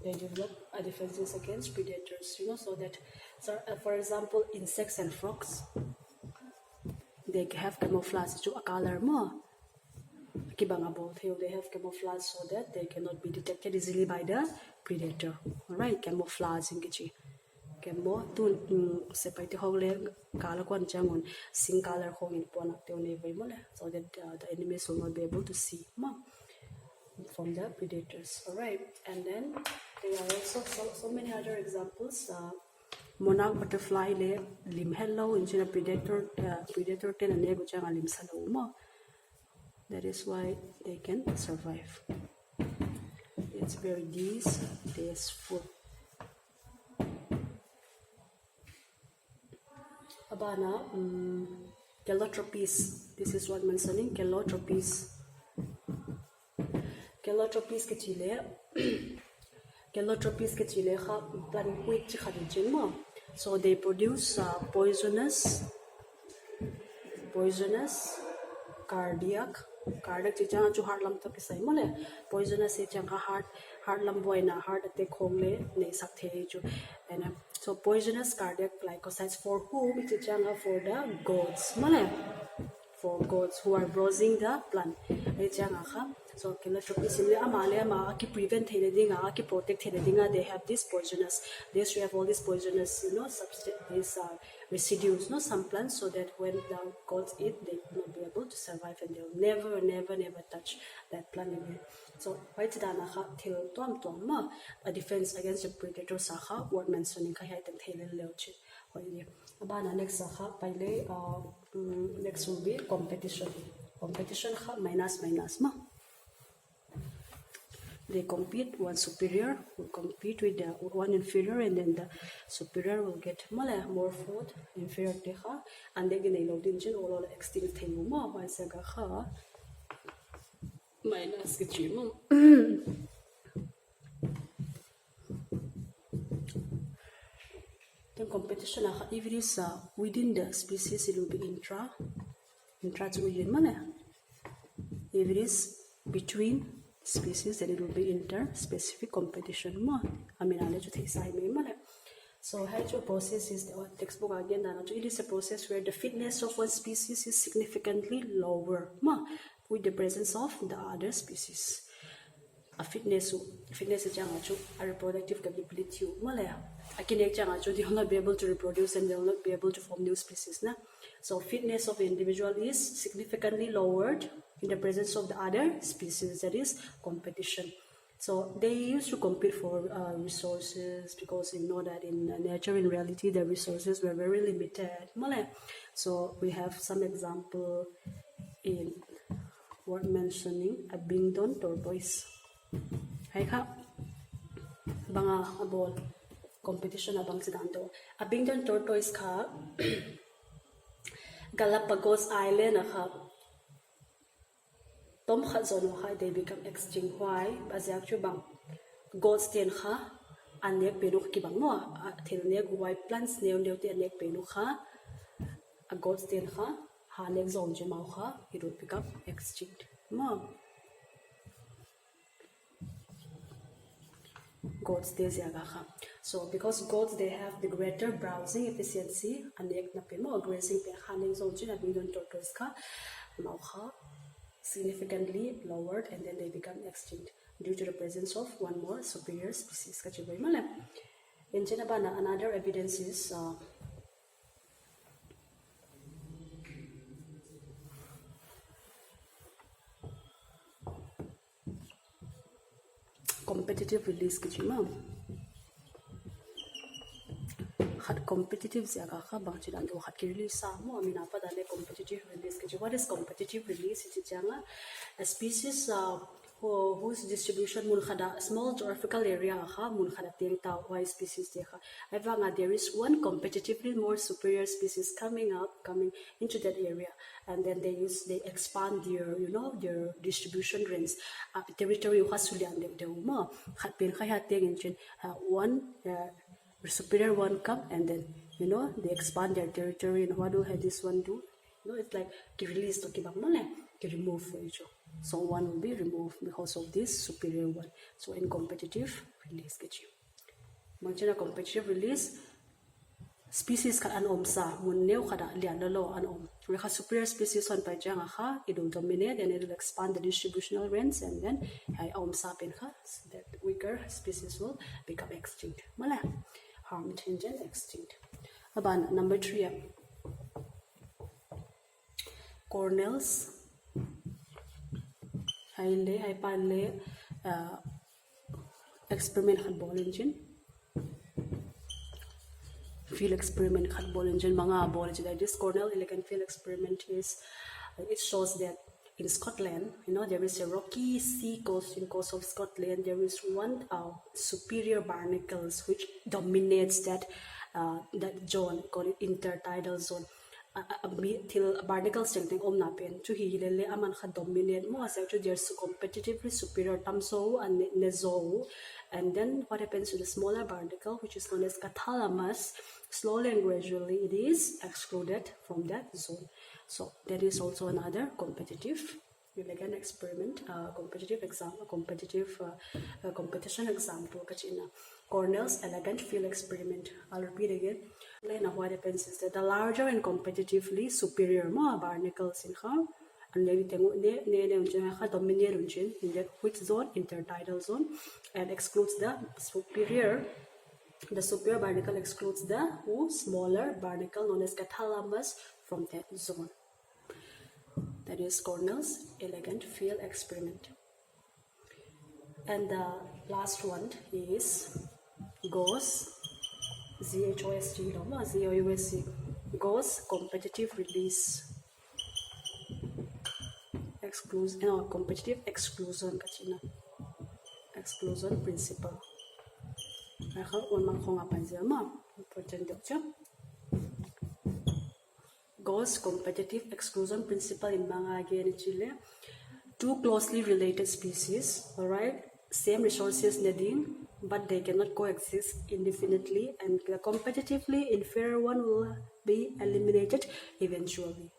They develop defenses against predators, so that, for example, insects and frogs, they have camouflage to a color more. kibanga both here they have camouflage so that they cannot be detected easily by the predator. All right, camouflage in kichi kemo tu sepaite hogle kala kwan changon sing color hong in ponak te one vai mole so that the enemies will not be able to see from the predators. All right, and then there are also so many other examples. Monarch butterfly le lim hello in a predator ten and ego chang lim salo mo. That is why they can survive. It's very tasteful. Abana calotropes. This is what mentioning calotropes. Calotropes ke chile calotropes ke chile kha plan quick chi khadin mo. So they produce poisonous cardiac chichang chu heart lam to kisai mole poisonous chichang heart lam boy na heart attack hongle nei sak the chu and so poisonous cardiac glycosides for whom chichang for the goats mole for goats who are browsing the plant chichang kha so calotropes ile amale ma ki prevent thele dinga ki protect thele dinga they have this poisonous they have all this poisonous these residues some plants so that when the goats eat they will not be able to survive and they will never touch that plant again. So why dana kha thil tom ma a defense against the predator sakha word mentioning kha hai tang thele leuchi hoye abana next sakha paile next will be competition kha minus ma. They compete, one superior will compete with the one inferior, and then the superior will get more food, inferior teha, and they get a all extinct thing. Why say gaha minus kichimo. Then competition, if it is within the species, it will be intra to within if it is between species, then it will be inter-specific competition. So how process is the textbook again. It is a process where the fitness of one species is significantly lower with the presence of the other species. A fitness is a reproductive capability. They will not be able to reproduce and they will not be able to form new species. So fitness of the individual is significantly lowered in the presence of the other species, that is competition. So they used to compete for resources because you know that in nature, in reality, the resources were very limited. So we have some example in what mentioning Abingdon tortoise. Banga abol competition abang sidanto. Abingdon tortoise ka Galapagos Island Tom they become extinct. Why? As actually bang goats ten anek penuk ki bang mo nek white plants neo te anek penuk a goats ten hanek zone jemau it will become extinct. Goats so because goats they have the greater browsing efficiency anek na pemo grazing pe hanek zone jin Abingdon tortoise significantly lowered and then they become extinct due to the presence of one more superior species. In Chenabana, another evidence is competitive release. Competitive competitive release. What is competitive release? A species whose distribution small geographical area wide species there is one competitively more superior species coming into that area, and then they expand their distribution range territory one superior one come and then they expand their territory. And what do this one do? It's like release to remove for each other. So one will be removed because of this superior one. So in competitive release, competitive release, species kat an sa mun neu kada lian lo an we kha superior species on pa janga kha it will dominate and it will expand the distributional range, and then ai sa pen kha that weaker species will become extinct mala harm tangent extinct. Aban number 3 cornels hai pan le experiment khat ball engine field experiment khat ball engine manga ball engine. This Cornell elegant field experiment is it shows that in Scotland, there is a rocky sea coast in coast of Scotland. There is one superior barnacles which dominates that zone called it intertidal zone. Till barnacle strengthening na pen to he lele aman kha dominate mo as actually there's competitively superior tamso and nezo, and then what happens to the smaller barnacle, which is known as catalamus, slowly and gradually it is excluded from that zone. So that is also another competitive elegant experiment, competitive example, competition example. Kachina Cornell's elegant field experiment. I'll repeat again. Now what happens is that the larger and competitively superior mga barnacles in her, and then dominate in that which zone, intertidal zone, and excludes the superior. The superior barnacle excludes the smaller barnacle known as catalamus from that zone. That is Cornell's elegant field experiment. And the last one is GOS, GHOST, GOS competitive release. Competitive exclusion principle. GOS competitive exclusion principle in mga again in Chile. Two closely related species, alright, same resources needing, but they cannot coexist indefinitely, and the competitively inferior one will be eliminated eventually.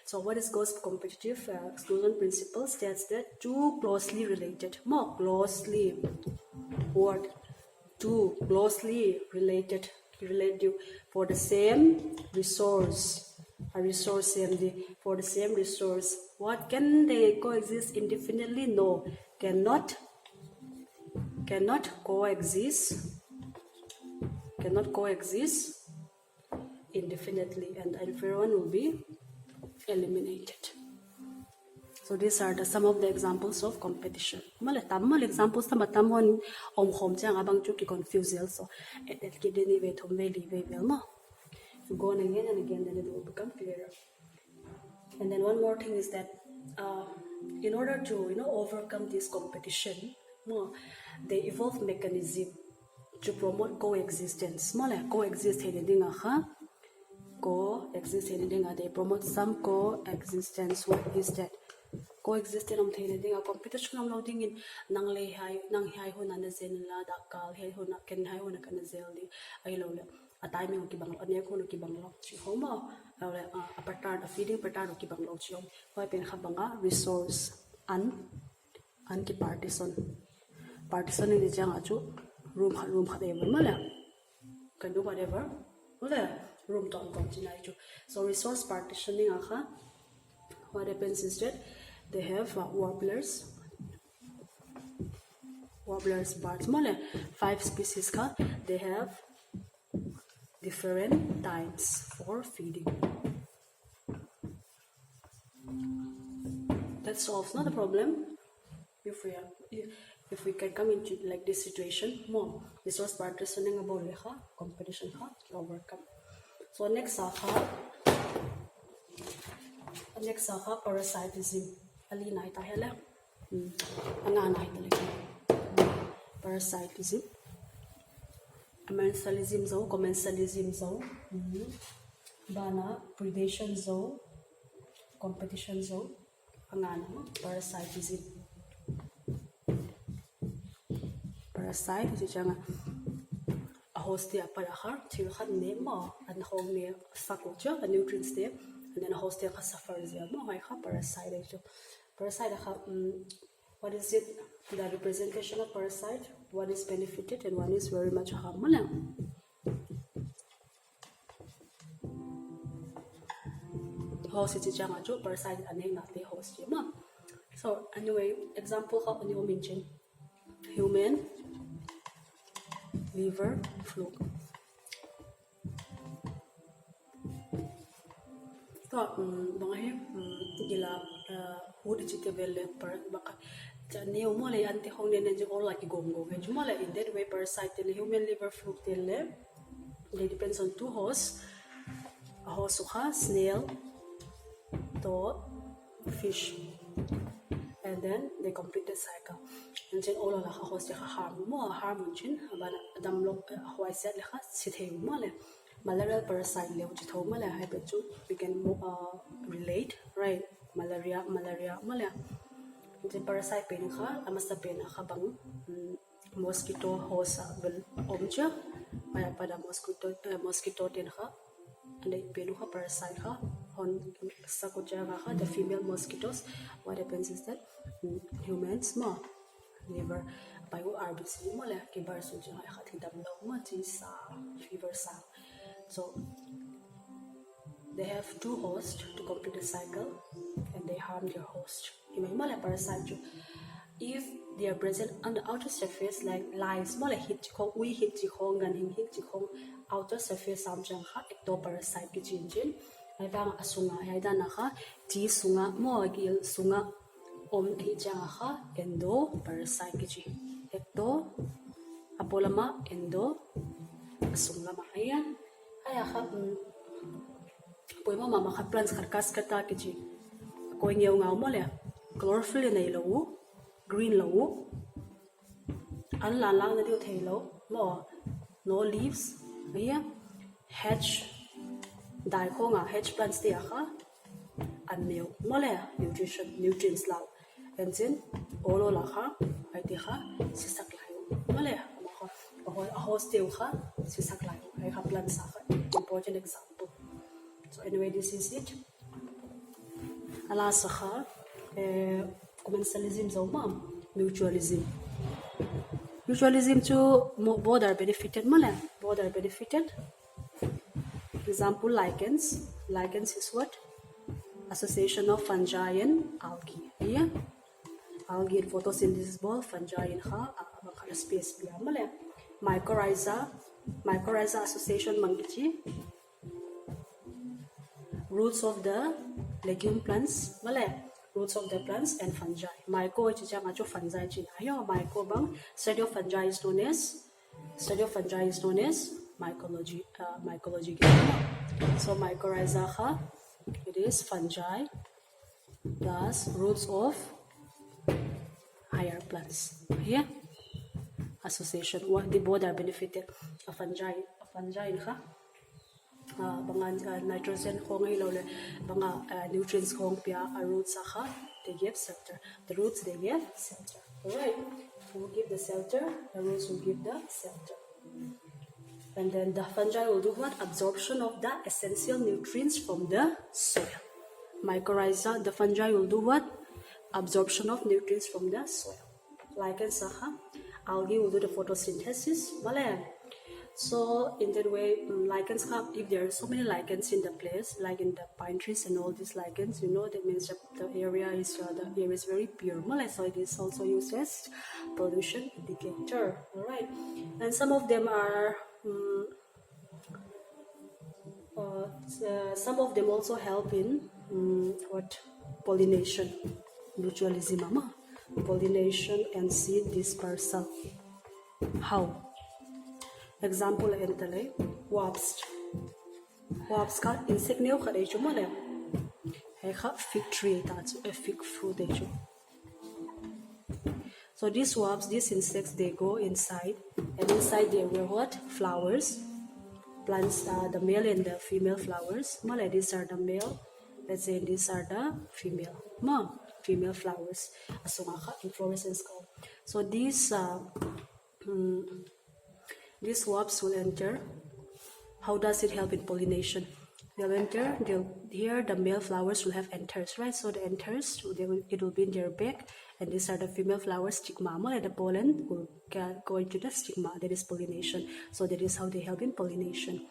So what is GOS competitive exclusion principle? States that two closely related, two closely related for the same resource, for the same resource. What can they coexist indefinitely? No, cannot coexist indefinitely, and the inferior one will be eliminated. So these are some of the examples of competition. Mal examples ta matamon hom chang abang chu ki confuse also. It ki deni ve thom ve li ve vel ma. If you go on again and again, then it will become clearer. And then one more thing is that in order to overcome this competition, they evolve mechanism to promote coexistence. Coexist they promote some coexistence. What is that? Coexistence am thene dinga competition am loading in nang hai ho na zen la da kal he ho na ken hai ho na kan zel di ai lo le atai mi ki bang ane ko no ki bang lo chi ho ma le a pattern a feeding pattern ki bang lo chi om hoi pen kha banga resource an ki partition ni jang achu room kha de ma la can do whatever le room ton chinai chu. So resource partitioning akha, what happens is that they have warblers, birds, 5 species ka, they have different times for feeding. That solves not the problem. If we can come into like this situation, more resource partitioning about competition overcome. So next parasitism. Alina ita hela. Angana ita lagi. Parasitism. Commensalism zo. Bana predation zo. Competition zo. Angana parasitism. Parasite itu jangan host dia pada har til khat nema and home ne sakocha a nutrients there, and then host dia suffer dia mo hai kha parasite itu. Parasite what is it, the representation of parasite, what is benefited and what is very much harmful. host is janga jo parasite anek na te host ma. So anyway, example ka ani mention human liver fluke. So mga he gila hud chitebel par baka neo mo le anti hong ne je all like gongo ge juma le in that way parasite le human liver fluke le they depends on two hosts. A host ha snail, toad, fish, and then they complete the cycle. And then all of the hosts harm more harm chin but adam lo hoi set le ha sithe mo le malarial parasite le which thoma le hai pe chu we can relate right malaria mala the parasite pen kha amasta pen kha bang mosquito host will omcha maya pada mosquito ten kha and they pen kha parasite kha on sakuja kha the female mosquitoes. What happens is that humans ma liver by RBC mala ke bar su ja kha thidam lo ma chi sa fever sa. So they have two hosts to complete the cycle and they harm their host. If they are present on the outer surface like lice, we hit gan hit outer surface samjang ha ectoparasite ki chin ai bang asunga ai da na kha ti sunga mo gil sunga hi jang ha endoparasite ki chi ecto apolama endo asunga ma ayan aya kha poima mama kha plants karkas kata ki chi ko ngeu ngau mo le chlorophyll nei lo green lo an la lang na dio thei lo mo no leaves aya hedge dai ko nga hedge plants te kha an meu mo le nutrients lao and then olo la kha ai te kha sisak lai mo le a host te kha sisak lai ai kha plants sa kha important example. So anyway, this is it. Alas kha commensalism zoma mutualism to both are benefited mala both are benefited. Example lichens is what? Association of fungi and algae. Yeah, algae in photosynthesis ball fungi in ha abakhala space bia mala mycorrhiza association mangichi roots of the legume plants roots of the plants and fungi. Myco is a fungi chin ayo myco bang study of fungi is known as mycology. So mycorrhiza it is fungi plus roots of higher plants. Yeah, association what the both are benefited. A fungi banga nitrogen khong ai lo le banga nutrients khong pia roots kha they give shelter. The roots they give shelter. Alright, who give the shelter? The roots will give the shelter. And then the fungi will do what? Absorption of the essential nutrients from the soil. Mycorrhiza, the fungi will do what? Absorption of nutrients from the soil. Lichens algae will do the photosynthesis. So in that way, lichens if there are so many lichens in the place, like in the pine trees and all these lichens, that means that the area is very pure. So it is also used as pollution indicator. Alright, and some of them are some of them also help in pollination, mutualism, pollination and seed dispersal. How? Example entale wasps ka insect neo khare chumo le he kha fig tree a fig fruit echu. So these wasps, these insects, they go inside, and inside they wear what? Flowers. Plants, the male and the female flowers. These are the male. Let's say these are the female. Female flowers. Inflorescence. So these wasps will enter. How does it help in pollination? They'll enter. Here the male flowers will have anthers, right? So the anthers, it will be in their back, and these are the female flowers, stigma. And the pollen will go into the stigma. That is pollination. So that is how they help in pollination.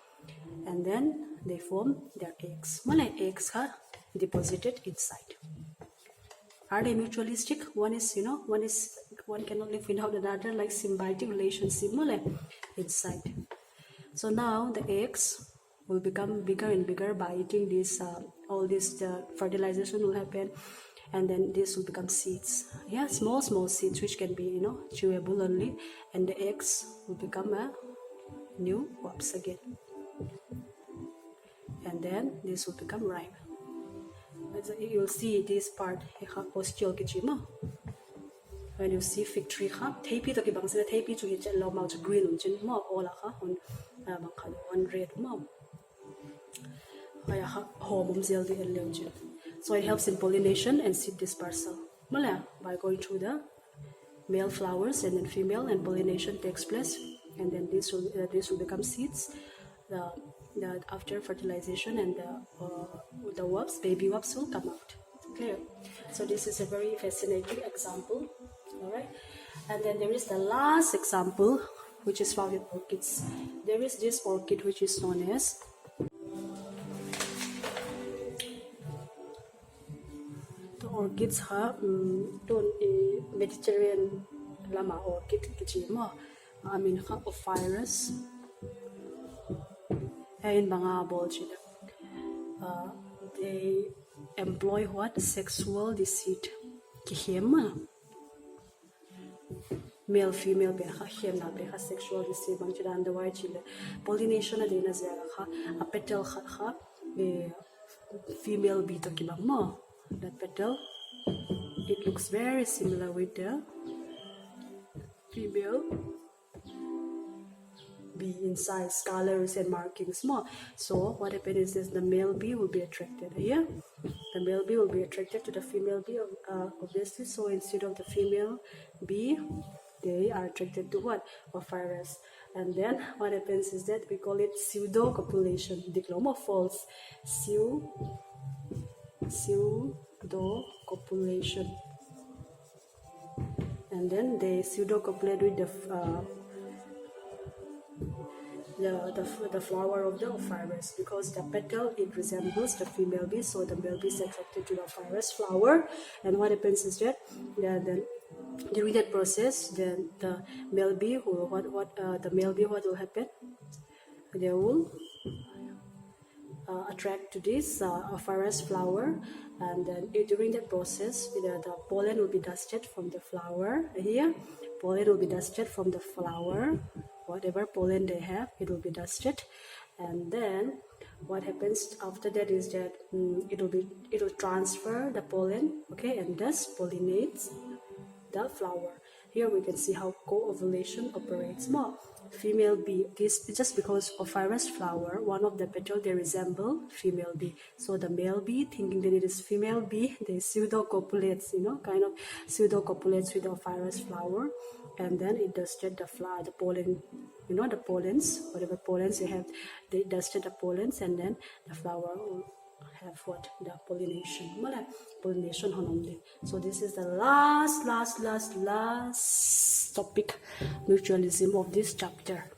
And then they form their eggs. Eggs, deposited inside. Are they mutualistic? One cannot live without another, like symbiotic relationship inside. So now the eggs will become bigger and bigger by eating this. All this the fertilization will happen, and then this will become seeds. Yeah, small seeds which can be chewable only, and the eggs will become a new wasps again, and then this will become ripe. You'll see this part when you see fig tree tape to kibang sila tape to hit low mount green mo ola on red mo. So it helps in pollination and seed dispersal by going through the male flowers and then female, and pollination takes place, and then this will become seeds. The after fertilization, and the wasps, baby wasps, will come out. Clear? So this is a very fascinating example. All right, and then there is the last example, which is found in orchids. There is this orchid which is known as the orchids Mediterranean lama orchid kichimo Ophrys and mga bolchida. They employ what? Sexual deceit. Kihema. Male, female, sexual deceit. Bang chida underwire chile. Pollination na din na zera a petal female bee to kibang mo. That petal, it looks very similar with the female bee in size, colors, and markings more. So what happens is the male bee will be attracted here. The male bee will be attracted to the female bee, obviously. So instead of the female bee, they are attracted to what? Ophrys. And then what happens is that we call it pseudo copulation. Diploma false. Pseudo copulation. And then they pseudo copulate with the flower of the Ophrys, because the petal, it resembles the female bee, so the male bee is attracted to the Ophrys flower. And what happens is that then during that process, then the male bee what will happen? They will attract to this Ophrys flower, and then during that process, the pollen will be dusted from the flower. Here, pollen will be dusted from the flower. Whatever pollen they have, it will be dusted, and then what happens after that is that it will transfer the pollen, okay, and thus pollinates the flower. Here we can see how co-ovulation operates more. Female bee, this is just because Ophrys flower, one of the petal, they resemble female bee. So the male bee, thinking that it is female bee, they pseudo-copulates, kind of pseudo-copulates with the Ophrys flower, and then it dusted the flower, the pollen, the pollens, whatever pollens they have, they dusted the pollens, and then the flower will have what? The pollination. Pollination only. So this is the last topic, mutualism, of this chapter.